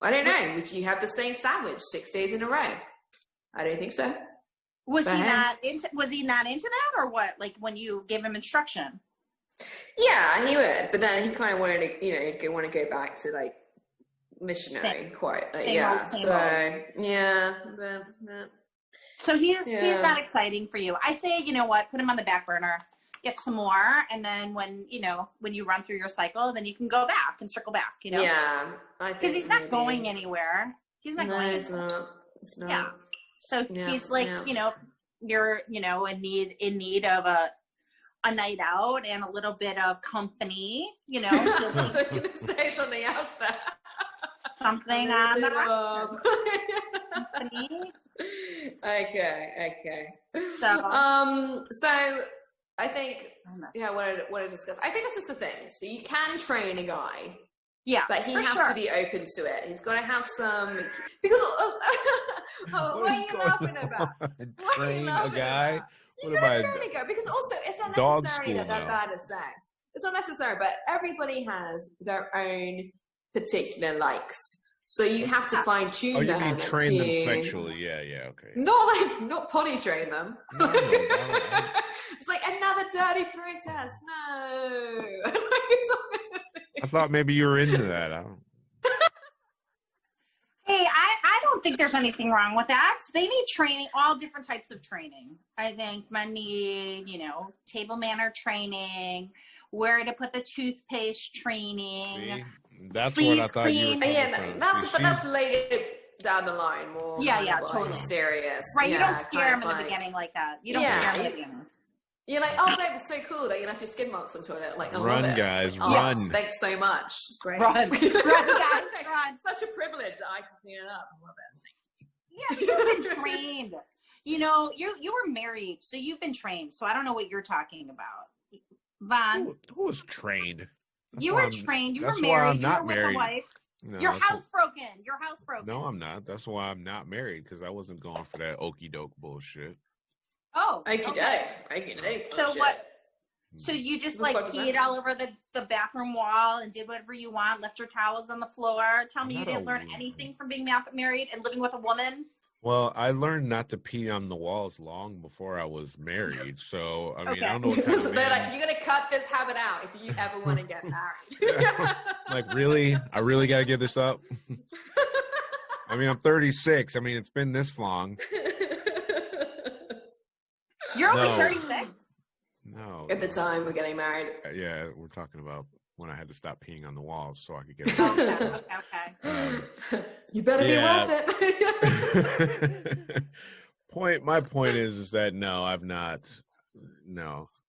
A: I don't know, would you have the same sandwich 6 days in a row? I don't think so.
B: Was he
A: Go ahead.
B: not into? Was he not into that, or what? Like when you gave him instruction?
A: Yeah, he would, but then he kind of wanted to, you know, want to go back to like missionary, quite.
B: same
A: Yeah,
B: old, same
A: so yeah, but
B: So he's
A: Yeah.
B: not exciting for you. I say, you know what? Put him on the back burner. Get some more, and then when you run through your cycle, then you can go back and circle back. You know,
A: yeah, I think
B: because he's not
A: maybe.
B: going anywhere. He's not
A: No,
B: going
A: it's
B: anywhere.
A: not. It's not.
B: Yeah. So
A: Yeah,
B: he's like,
A: yeah.
B: you're, in need of a night out and a little bit of company,
A: I thought you were going to say something else there.
B: something
A: A
B: on the
A: bit of-
B: company.
A: Okay.
B: So,
A: So I think what to discuss. I think this is the thing. So you can train a guy,
B: yeah,
A: but he
B: for
A: has
B: sure.
A: to be open to it. He's got to have some because what are you laughing about? What are you
C: Train a
A: laughing
C: guy?
A: about?
C: What
A: You
C: am
A: gotta
C: I?
A: train a guy because also it's not
C: Dog
A: necessarily
C: school
A: that they're
C: now.
A: bad at sex. It's not necessary, but everybody has their own particular likes. So you have to fine tune
C: Oh, you
A: them.
C: mean train them
A: to-
C: sexually? Yeah, okay.
A: Not potty train them.
C: No, no.
A: It's like another dirty process. No.
C: I thought maybe you were into that. I don't.
B: Hey, I don't think there's anything wrong with that. They need training, all different types of training. I think men need, table manner training, where to put the toothpaste training.
C: See? That's
B: Please
C: what I thought you were
B: clean-
C: coming
A: Yeah,
C: from.
A: but
C: See,
A: that's later down the line more.
B: Yeah,
A: kind
B: yeah,
A: of like
B: totally.
A: serious.
B: Right, you
A: Yeah,
B: don't scare
A: kind
B: them
A: of
B: in the
A: like-
B: beginning like that. You don't
A: Yeah,
B: scare them in
A: you-
B: the beginning.
A: You're like, oh, babe, it's so cool that you left your skid marks on toilet. Like, I love
C: Run,
A: it.
C: guys,
A: It's like,
C: run.
A: Thanks so much. It's great.
B: Run. Run, guys, run.
A: Such a privilege that I can clean it up. I love it.
B: Yeah, you've been trained. You were married, so you've been trained. So I don't know what you're talking about. Vaughn,
C: who was trained? That's
B: you
C: why
B: were
C: I'm-
B: trained. You were
C: that's why
B: married.
C: I'm
B: You
C: not
B: were with
C: married.
B: a wife.
C: No,
B: Your
C: that's
B: house broken. Your house broken.
C: No, I'm not. That's why I'm not married, because I wasn't going for that okey doke bullshit.
B: Oh,
A: Okey
B: okay.
A: doke.
B: So what? So you just
A: What
B: like
A: the fuck is
B: peed
A: that?
B: all over the bathroom wall and did whatever you want, left your towels on the floor. Tell me you
C: Not
B: didn't learn
C: a-
B: anything from being married and living with a woman?
C: Well, I learned not to pee on the walls long before I was married. So, I mean,
B: Okay.
C: I don't know what kind
A: So
C: of
A: they're
C: man-
A: like, you're gonna cut this habit out if you ever want to get married.
C: Like, really? I really got to give this up? I mean, I'm 36. I mean, it's been this long.
B: You're only
C: No.
B: 36.
C: No.
A: At the time we're getting married.
C: Yeah, we're talking about when I had to stop peeing on the walls so I could get
B: Okay.
A: You better
C: yeah.
A: be worth it.
C: My point is that no, I don't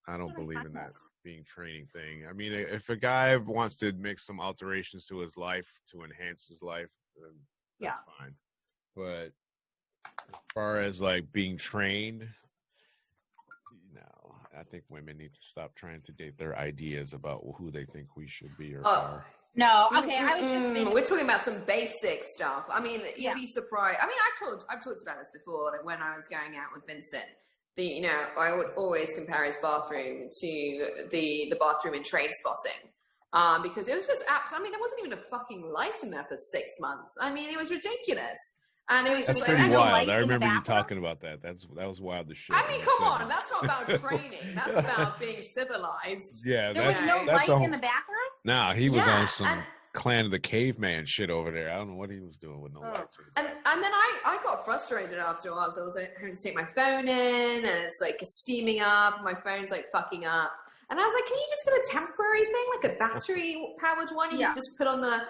B: Oh my
C: believe in that
B: goodness.
C: being training thing. I mean, if a guy wants to make some alterations to his life to enhance his life, then that's fine. But as far as like being trained, no, I think women need to stop trying to date their ideas about who they think we should be or are.
B: No, okay. I was just thinking,
A: We're talking about some basic stuff. I mean,
B: Yeah.
A: you'd be surprised. I mean, I've talked about this before. Like when I was going out with Vincent, I would always compare his bathroom to the bathroom in Train Spotting, because it was just absolutely. I mean, there wasn't even a fucking light in there for 6 months. I mean, it was ridiculous, and it was
C: That's
A: just
C: pretty
A: like,
B: no
C: wild.
B: light
C: I
B: in the
C: remember you
B: bathroom?
C: talking about that. That was wild as shit.
A: I
C: when
A: mean,
C: you
A: come
C: said
A: on,
C: that.
A: that's not about training. That's about being civilized.
C: Yeah,
B: there was
C: that's
B: no
C: that's
B: light
C: a
B: in the bathroom?
C: nah. He was
A: Yeah,
C: on some
A: and-
C: Clan of the Caveman shit over there. I don't know what he was doing with no
B: Oh.
C: lights.
A: And then I got frustrated after a while because I was like, having to take my phone in and it's like steaming up. My phone's like fucking up. And I was like, can you just get a temporary thing, like a battery powered one? You
B: Yeah.
A: can just put on the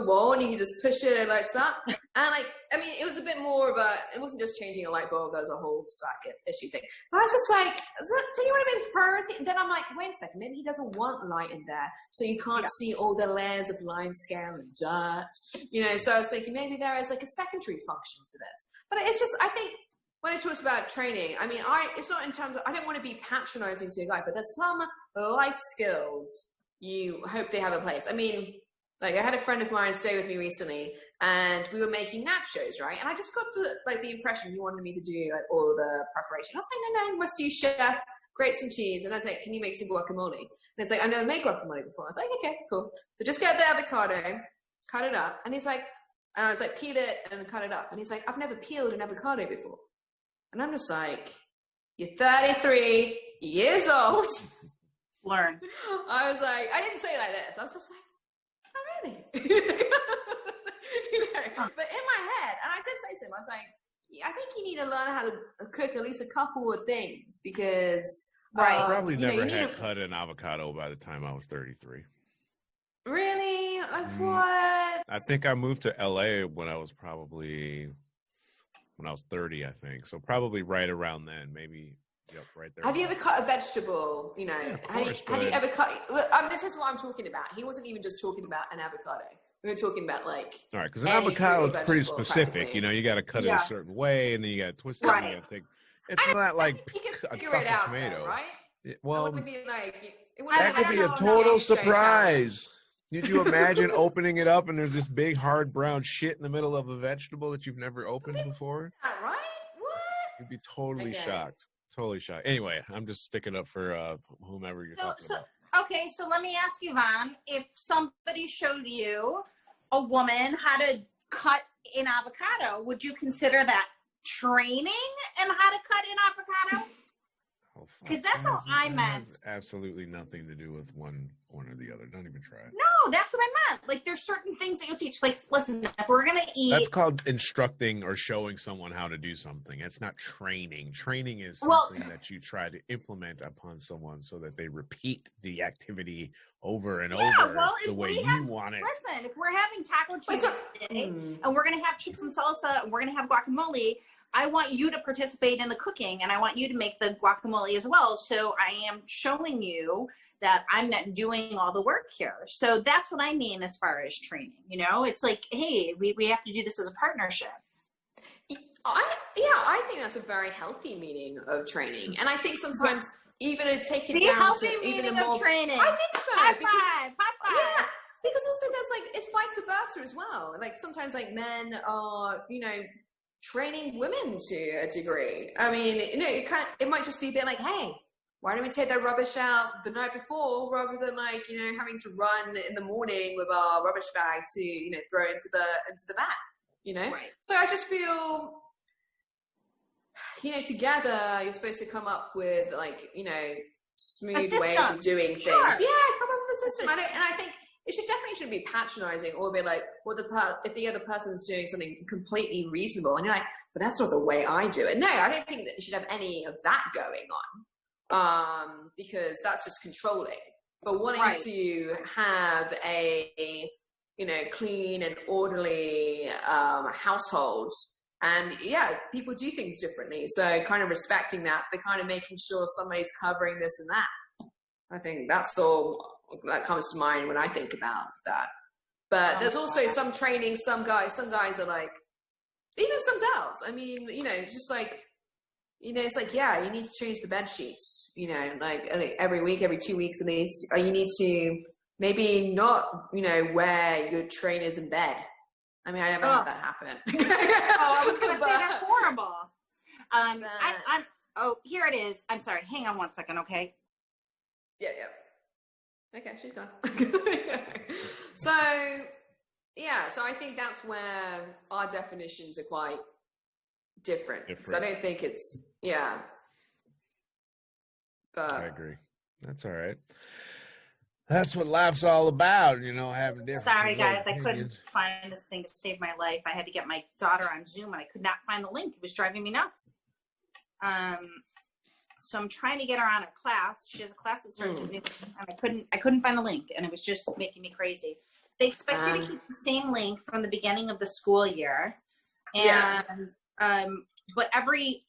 A: wall and you can just push it and it lights up. And like, I mean, it was a bit more of it wasn't just changing a light bulb. There was a whole socket issue thing. But I was just like, do you want to make this priority? And then I'm like, wait a second, maybe he doesn't want light in there. So you can't see all the layers of limescale and dirt. So I was thinking maybe there is like a secondary function to this. But it's just, I think when it talks about training, I mean, it's not in terms of, I don't want to be patronizing to a guy, but there's some life skills you hope they have a place. I mean, like I had a friend of mine stay with me recently and we were making nachos, right? And I just got the impression he wanted me to do like all the preparation. I was like, no, must use chef, grate some cheese. And I was like, can you make some guacamole? And it's like, I never made guacamole before. I was like, okay, cool. So just get the avocado, cut it up. And he's like, and I was like, peel it and cut it up. And he's like, I've never peeled an avocado before. And I'm just like, you're 33 years old.
B: Learn.
A: I was like, I didn't say it like this. I was just like, oh, really? But in my head, and I did say to him, I was like, I think you need to learn how to cook at least a couple of things because
B: Right.
C: Probably
A: you
C: never
A: need
C: had
A: to-
C: cut an avocado by the time I was 33.
A: Really? Like
C: Mm.
A: what?
C: I think I moved to LA when I was probably when I was 30, I think. So probably right around then, maybe. Yep, right there.
A: Have you ever cut a vegetable? You know,
C: Yeah, of
A: had
C: course,
A: you
C: but-
A: ever cut? Look, this is what I'm talking about. He wasn't even just talking about an avocado. We were talking about like.
C: All right, because an
A: any
C: avocado
A: fruit or
C: is pretty
A: vegetable,
C: specific.
A: practically.
C: You know, you got to cut it
B: Yeah.
C: a certain way, and then you got to twist it.
B: Right.
C: And you got to take. It's not like
A: You can
C: a
A: figure it
C: fucking
A: out,
C: tomato.
A: though, right?
C: It-
A: It
C: well,
A: wouldn't be like. It wouldn't
C: that
B: I
C: could be
B: don't
C: a
B: know,
C: total
A: straight out.
C: surprise. Did you imagine opening it up and there's this big hard brown shit in the middle of a vegetable that you've never opened before?
A: Right? What?
C: You'd be totally
A: Okay.
C: shocked. Totally shocked. Anyway, I'm just sticking up for whomever you're talking about.
B: Okay, so let me ask you, Vaughn, if somebody showed you a woman how to cut an avocado, would you consider that training in how to cut an avocado?
C: Oh, fuck.
B: 'Cause that's
C: That
B: how
C: has-
B: I
C: that
B: meant.
C: has absolutely nothing to do with one or the other. Don't even try it.
B: No, that's what I meant. Like, there's certain things that you teach. Like, listen, if we're gonna eat,
C: That's called instructing or showing someone how to do something. It's not training. Training is
B: Well-
C: something that you try to implement upon someone so that they repeat the activity over and
B: Yeah,
C: over
B: well,
C: the
B: if
C: way
B: we
C: you
B: have-
C: want it.
B: listen, if we're having Taco
A: Wait, so-
B: Tuesday and we're gonna have chips and salsa and we're gonna have guacamole, I want you to participate in the cooking and I want you to make the guacamole as well. So I am showing you that I'm not doing all the work here. So that's what I mean as far as training. You know, it's like, hey, we have to do this as a partnership.
A: I think that's a very healthy meaning of training, and I think sometimes even to take it
B: The
A: down
B: healthy
A: to even
B: meaning
A: a more.
B: of training.
A: I think so.
B: High
A: because-
B: five, high
A: Yeah,
B: five.
A: because also there's like it's vice versa as well. Like sometimes like men are training women to a degree. I mean, it might just be a bit like, hey, why don't we take that rubbish out the night before rather than like having to run in the morning with our rubbish bag to throw into the vat.
B: Right.
A: So I just feel. Together you're supposed to come up with smooth ways of doing things.
B: Sure.
A: Yeah, come up with a system. I think it shouldn't be patronizing or be like, well, if the other person's doing something completely reasonable, and you're like, but that's not the way I do it. No, I don't think that you should have any of that going on, because that's just controlling. But wanting
B: Right.
A: to have a clean and orderly household. And yeah, people do things differently. So kind of respecting that, but kind of making sure somebody's covering this and that. I think that's all that comes to mind when I think about that. But there's also some training, some guys are like, even some girls. I mean, just like, it's like, yeah, you need to change the bed sheets, like every week, every 2 weeks at least. Or you need to maybe not, wear your trainers in bed. I mean, I never had that happen.
B: I was going to say that's horrible.
A: But-
B: Here it is. I'm sorry. Hang on one second, okay?
A: Yeah. Okay, she's gone. So I think that's where our definitions are quite different. Because I don't think it's, But
C: I agree. That's all right. That's what life's all about, having different.
B: Sorry, guys. I couldn't find this thing to save my life. I had to get my daughter on Zoom, and I could not find the link. It was driving me nuts. So I'm trying to get her on a class. She has a class that starts at noon, and I couldn't find the link, and it was just making me crazy. They expect you to keep the same link from the beginning of the school year, and but every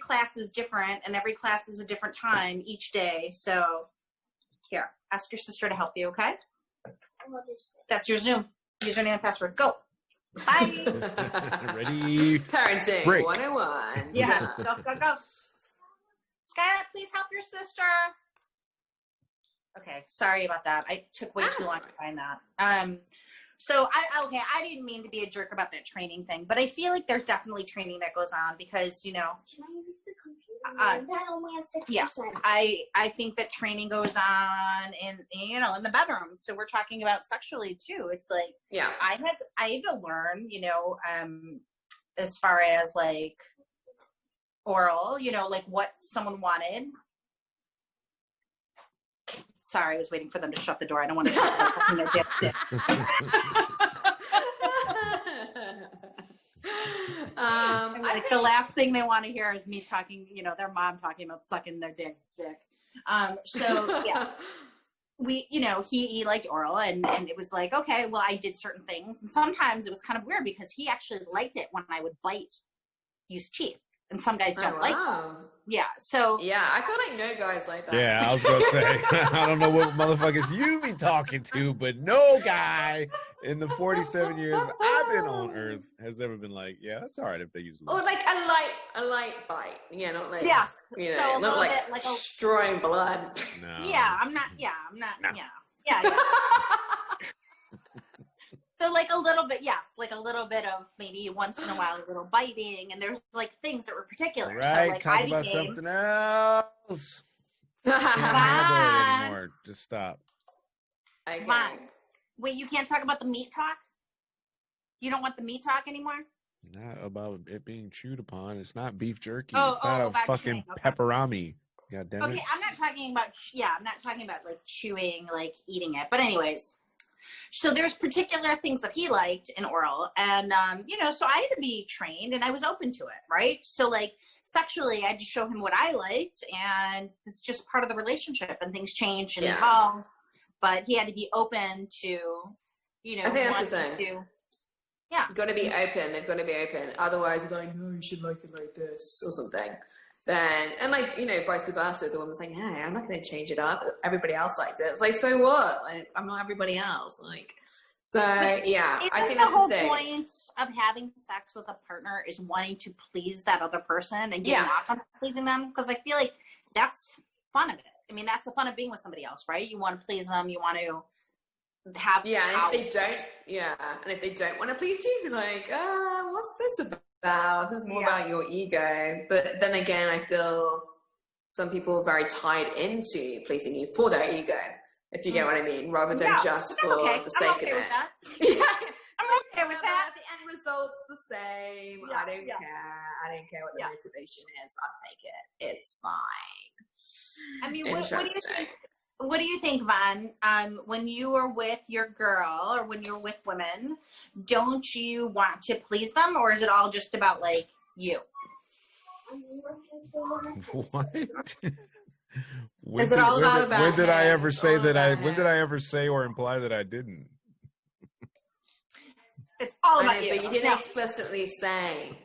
B: class is different, and every class is a different time each day. So here, ask your sister to help you, okay? That's your Zoom username and password. Go. Bye.
C: Ready?
A: Parenting
C: Break.
A: 101.
B: Yeah, go. Skylar, please help your sister. Okay, sorry about that. I took way too long to find that. So I didn't mean to be a jerk about that training thing, but I feel like there's definitely training that goes on because,
D: Can I use the computer? That only has 6%.
B: yeah, I think that training goes on in the bedroom. So we're talking about sexually too. It's like,
A: Yeah.
B: I had to learn, as far as like oral, like what someone wanted. Sorry, I was waiting for them to shut the door. I don't want to talk about their dick. Like the last thing they want to hear is me talking, their mom talking about sucking their dick. So yeah, he liked oral and it was like, okay, well, I did certain things. And sometimes it was kind of weird because he actually liked it when I would bite use teeth, and some guys don't
A: Oh,
B: like.
A: wow.
B: Yeah, so
A: Yeah, I feel like no guys like that.
C: Yeah, I was gonna say I don't know what motherfuckers you be talking to, but no guy in the 47 years I've been on Earth has ever been like, yeah, that's all right if they use
A: Or
C: lube.
A: like a light bite. Yeah, not like
B: yes,
A: you know,
B: so a
A: not
B: little
A: like
B: bit like a
A: destroying blood.
C: No.
B: yeah. I'm not.
C: No.
B: Yeah. So like a little bit, yes, like a little bit of maybe once in a while a little biting, and there's like things that were particular.
C: Right,
B: So like
C: talk
B: I
C: about
B: became
C: something else. Can't handle it anymore. Just stop.
A: Okay.
B: Fine. Wait, you can't talk about the meat talk? You don't want the meat talk anymore?
C: Not about it being chewed upon. It's not beef jerky.
B: Oh,
C: it's not a
B: about
C: fucking
B: chewing, okay.
C: pepperami. God damn it.
B: Okay, I'm not talking about I'm not talking about like chewing, like eating it. But anyways, so there's particular things that he liked in oral, and so I had to be trained, and I was open to it, right? So like sexually, I had to show him what I liked, and it's just part of the relationship, and things change and
A: Yeah.
B: evolve. But he had to be open to,
A: I think that's the
B: wanting
A: thing.
B: to-
A: You've got to be open. They've got to be open. Otherwise, you're like, no, you should like it like this or something. Then, and like, vice versa. The woman's saying, hey, I'm not going to change it up. Everybody else liked it. It's like, so what? Like, I'm not everybody else. Like, so yeah, I think
B: the
A: that's
B: whole
A: the thing.
B: point of having sex with a partner is wanting to please that other person and getting
A: Yeah.
B: off on pleasing them, because I feel like that's fun of it. I mean, that's the fun of being with somebody else, right? You want to please them. You want to have
A: Yeah,
B: power.
A: and if they don't want to please you, you're like, what's this about? This is more about your ego. But then again, I feel some people are very tied into pleasing you for their ego, if you get what I mean, rather than just
B: I'm
A: for
B: okay.
A: the
B: I'm
A: sake
B: okay
A: of
B: with
A: it.
B: that.
A: Yeah.
B: I'm okay with that.
A: The end result's the same.
B: Yeah,
A: I don't
B: yeah.
A: care. I don't care what the
B: Yeah.
A: motivation is. I'll take it. It's fine.
B: I mean, what do you
A: Interesting.
B: think? What do you think, Von? When you are with your girl or when you're with women, don't you want to please them, or is it all just about like you?
C: What?
A: Is it all about
C: when did I
A: him?
C: ever
A: It's
C: say
A: all
C: that
A: about
C: when did
A: him.
C: I ever say or imply that I didn't?
B: It's all
A: I
B: about
A: know,
B: you.
A: but you didn't
B: No,
A: explicitly say,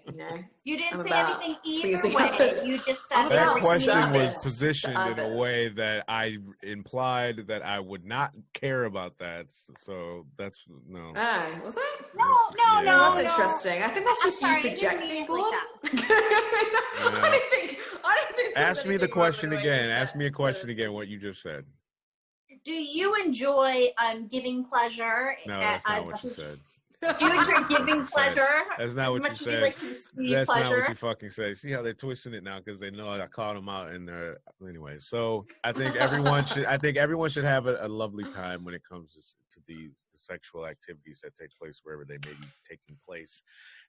B: you didn't
A: I'm
B: say
A: about
B: anything either
A: pleasing
B: way.
A: others.
B: You just
A: I'm
B: said
C: That
A: about
B: that
C: question was
A: service
C: positioned
A: to
C: in a
A: others.
C: way that I implied that I would not care about that. So that's no.
A: oh, was it?
B: No,
C: Yeah.
B: no,
A: That's
B: no.
A: interesting. I think that's
B: I'm
A: just
B: sorry, I
A: you
B: didn't
A: projecting,
B: mean it
A: Gordon.
B: like
A: I don't think. there's
C: Ask me the
A: anything wrong with
C: question
A: the way
C: again.
A: you
C: Ask
A: said
C: me a
A: it.
C: question
A: So
C: again. What you just said.
B: Do you enjoy giving pleasure?
C: No, that's not
B: as
C: what
B: much
C: you
B: as-
C: said.
B: Do you enjoy giving
C: That's not what you said.
B: pleasure
C: That's not
B: as
C: what
B: much
C: you
B: as
C: said.
B: you like to receive
C: That's not
B: pleasure?
C: what you fucking say. See how they're twisting it now because they know I called them out in there anyway. So I think everyone should have a lovely time when it comes to the sexual activities that take place wherever they may be taking place.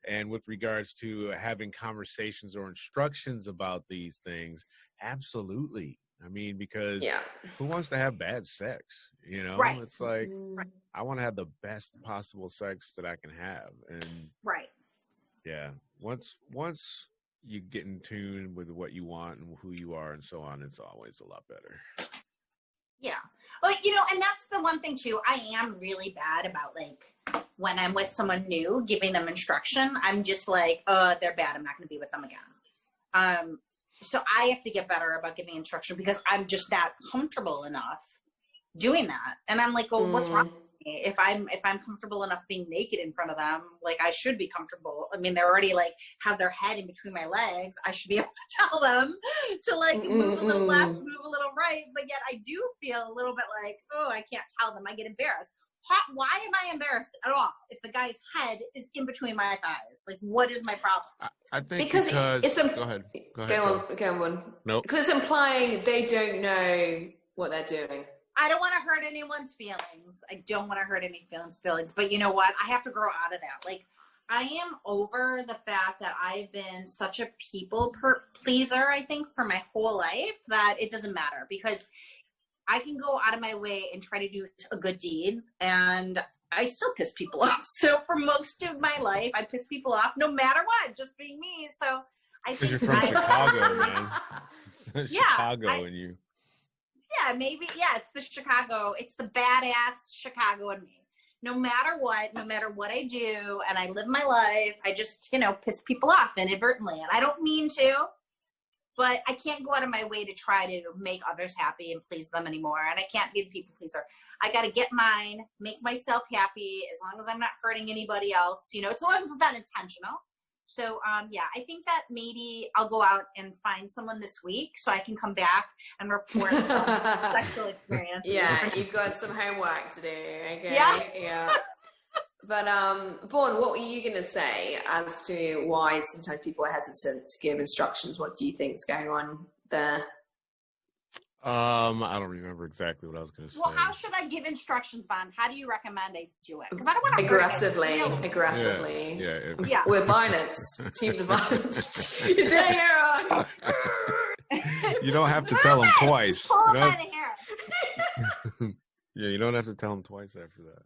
C: And with regards to having conversations or instructions about these things, absolutely. I mean, because
A: Yeah.
C: who wants to have bad sex? You know,
B: Right.
C: it's like
A: Mm.
C: I want to have the best possible sex that I can have, and
B: Right.
C: yeah, once you get in tune with what you want and who you are and so on, it's always a lot better.
B: Yeah. Well, and that's the one thing too. I am really bad about like when I'm with someone new, giving them instruction. I'm just like, they're bad. I'm not going to be with them again. So I have to get better about giving instruction because I'm just that comfortable enough doing that. And I'm like, well, what's wrong with me? If I'm comfortable enough being naked in front of them, like I should be comfortable. I mean, they're already like have their head in between my legs. I should be able to tell them to like move a little left, move a little right. But yet I do feel a little bit like, oh, I can't tell them. I get embarrassed. Why am I embarrassed at all if the guy's head is in between my thighs? Like, what is my problem?
C: I think
A: Because it's
C: go ahead.
A: Go on.
C: Nope.
A: Because it's implying they don't know what they're doing.
B: I don't want to hurt anyone's feelings. I don't want to hurt anyone's feelings. But you know what? I have to grow out of that. Like, I am over the fact that I've been such a people pleaser, I think, for my whole life that it doesn't matter because I can go out of my way and try to do a good deed and I still piss people off. So for most of my life, I piss people off no matter what, just being me. So I
C: Because
B: think
C: you're from
B: I-
C: Chicago, man.
B: Yeah,
C: Chicago in you.
B: Yeah, maybe. Yeah, it's the badass Chicago in me. no matter what I do, and I live my life, I just, piss people off inadvertently. And I don't mean to, but I can't go out of my way to try to make others happy and please them anymore. And I can't be the people pleaser. I got to get mine, make myself happy, as long as I'm not hurting anybody else, as long as it's not intentional. So, I think that maybe I'll go out and find someone this week so I can come back and report some sexual experience.
A: Yeah, you've got some homework to do. Okay.
B: Yeah.
A: But Vaughn, what were you going to say as to why sometimes people are hesitant to give instructions? What do you think is going on there?
C: I don't remember exactly what I was going to say.
B: Well, how should I give instructions, Vaughn? How do you recommend I do it? Because I don't want to
A: aggressively.
C: Yeah.
A: With violence, team to violence. You're doing it wrong.
C: You don't have to tell them twice.
B: Just pull him by the hair.
C: Yeah, you don't have to tell them twice after that.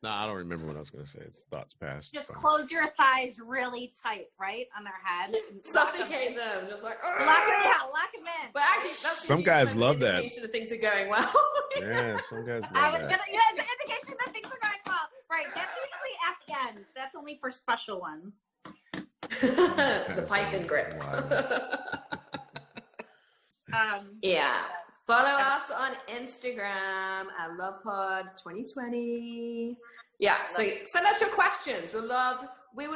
C: No, I don't remember what I was going to say. It's thoughts past.
B: Just close your thighs really tight, right, on their head.
A: Suffocate them. Just like,
B: lock them in.
A: But actually, that's
C: some guys love that.
A: Indication that things are going well.
C: Yeah, some guys love
B: that.
C: It's
B: an indication that things are going well. Right, that's usually at the end. That's only for special ones.
A: The python grip. Yeah. Follow us on Instagram at LovePod2020. Yeah, so send us your questions. We would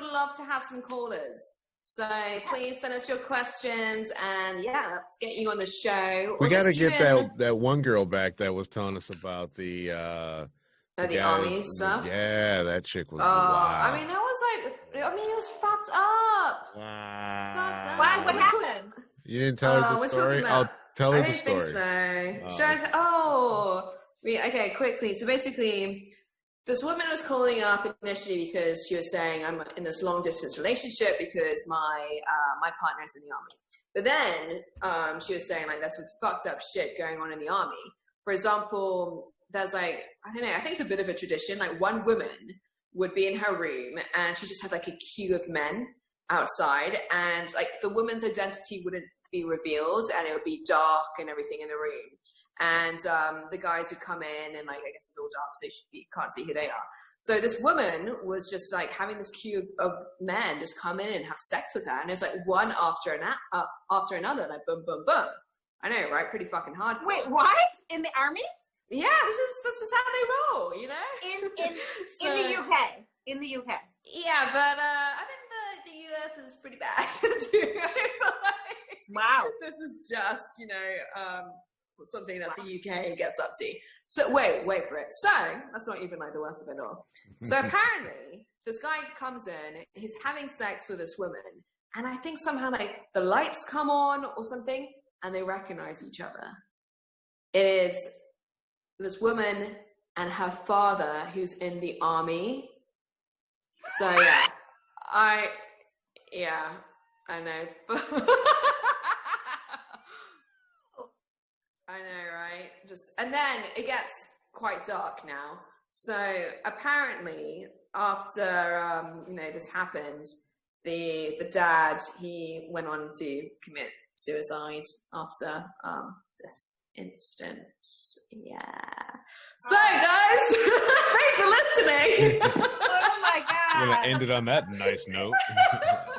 A: love to have some callers. So please send us your questions, and let's get you on the show.
C: We got to get that one girl back that was telling us about the
A: army stuff.
C: Yeah, that chick was wild.
A: I mean, that was it was fucked up.
C: Wow.
A: Fucked up.
B: Why? What happened?
C: You didn't tell her the story? I'll tell her the story.
A: I don't think so. Okay, quickly. So basically, this woman was calling up initially because she was saying, I'm in this long distance relationship because my partner's in the army. But then she was saying, there's some fucked up shit going on in the army. For example, there's I don't know, I think it's a bit of a tradition. One woman would be in her room and she just had a queue of men outside, and the woman's identity wouldn't be revealed, and it would be dark and everything in the room, and the guys would come in, and I guess it's all dark, so you can't see who they are. So this woman was just having this queue of men just come in and have sex with her, and it's one after another, boom, boom, boom. I know, right? Pretty fucking hard.
B: Wait, what? In the army?
A: Yeah, this is how they roll,
B: In the UK. In the UK.
A: Yeah, but I think the US is pretty bad too.
B: Wow.
A: This is just, something that the UK gets up to. So wait for it. So that's not even the worst of it all. So apparently this guy comes in, he's having sex with this woman, and I think somehow the lights come on or something, and they recognize each other. It is this woman and her father who's in the army. So I know. I know, right? And then it gets quite dark now. So apparently, after this happens, the dad, he went on to commit suicide after this instance. Yeah. So guys, thanks for listening.
B: Oh my god!
C: I'm gonna end it on that nice note.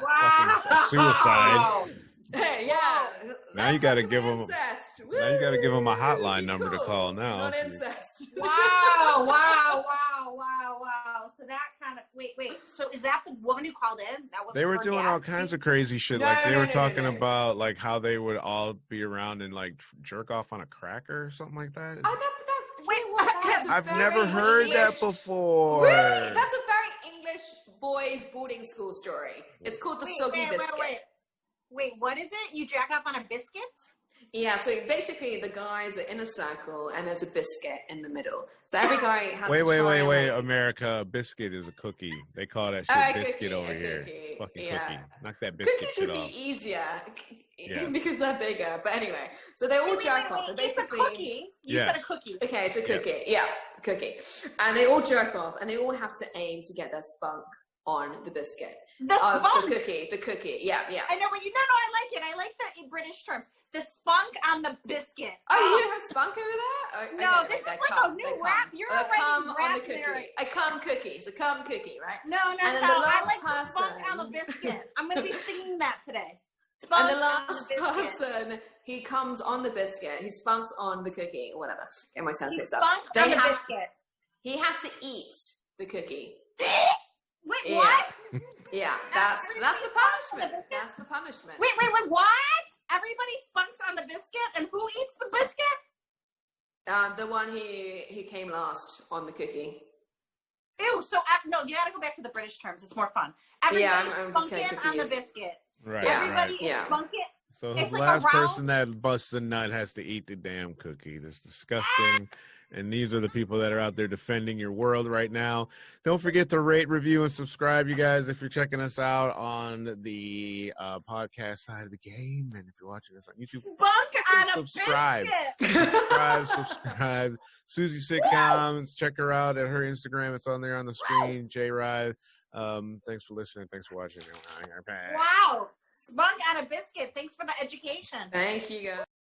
B: Wow.
C: Fucking suicide.
A: Hey, yeah.
C: Now you got to give them.
A: Incest.
C: Now you got to give them a hotline
A: Be
C: number to
A: cool.
C: call now.
A: Not incest.
B: Wow. So that kind of wait. So is that the woman who called in? That was
C: They were
B: her
C: doing
B: dad?
C: all kinds of crazy shit.
A: No,
C: They were
A: no,
C: talking
A: no.
C: about how they would all be around and jerk off on a cracker or something like that. I've never heard that before.
A: Really? That's a very English boys boarding school story. It's called the soggy biscuit.
B: Wait, what is it? You jack off on a biscuit?
A: Yeah, so basically the guys are in a circle and there's a biscuit in the middle. So every guy has
C: Wait,
A: to try
C: America, a biscuit is a cookie. They call that shit biscuit over here. It's fucking cookie. Knock that biscuit
A: Cookies
C: shit
A: would
C: off.
A: be easier
C: Yeah.
A: because they're bigger. But anyway, so they all jerk off.
B: It's a cookie. You said a cookie.
A: Okay, it's a cookie. Yeah, cookie. And they all jerk off and they all have to aim to get their spunk on the biscuit.
B: The spunk?
A: The cookie. Yeah.
B: I know, but I like it. I like the British terms. The spunk on the biscuit.
A: Oh, you don't have spunk over there?
B: No, this is like a new rap. You're already rapping
A: the cookie.
B: lyric.
A: A cum cookie. It's a cum cookie, right?
B: No.
A: And then the
B: I
A: last
B: like spunk
A: person-
B: on the biscuit. I'm going to be singing that today.
A: And
B: Spunk
A: the
B: on
A: last
B: biscuit.
A: person, he comes on the biscuit. He spunks on the cookie or whatever. Get my tongue
B: He
A: mixed up.
B: spunks
A: They
B: on the
A: have-
B: biscuit.
A: He has to eat the cookie.
B: Wait,
A: Yeah.
B: what?
A: Yeah, that's the
B: Everybody spunks on the
A: punishment.
B: biscuit?
A: That's the punishment.
B: Wait, what? Everybody spunks on the biscuit, and who eats the biscuit?
A: The one who came last on the cookie.
B: Ew, so, no, you gotta go back to the British terms. It's more fun. Everybody's
A: I'm
B: spunking
A: kinda
B: on the
A: confused.
B: biscuit.
C: Right.
A: Yeah.
B: Everybody
C: right.
B: is
A: Yeah.
B: spunking.
C: So
B: It's
C: the
B: like a
C: last
B: round-
C: person that busts a nut has to eat the damn cookie. That's disgusting. And these are the people that are out there defending your world right now. Don't forget to rate, review, and subscribe, you guys, if you're checking us out on the podcast side of the game. And if you're watching us on YouTube,
B: Spunk on a
C: subscribe.
B: biscuit.
C: subscribe. Susie Sitcoms. Check her out at her Instagram. It's on there on the screen. J-Ride. Thanks for listening. Thanks for watching.
B: Wow. Spunk on a biscuit. Thanks for the education.
A: Thank you, guys.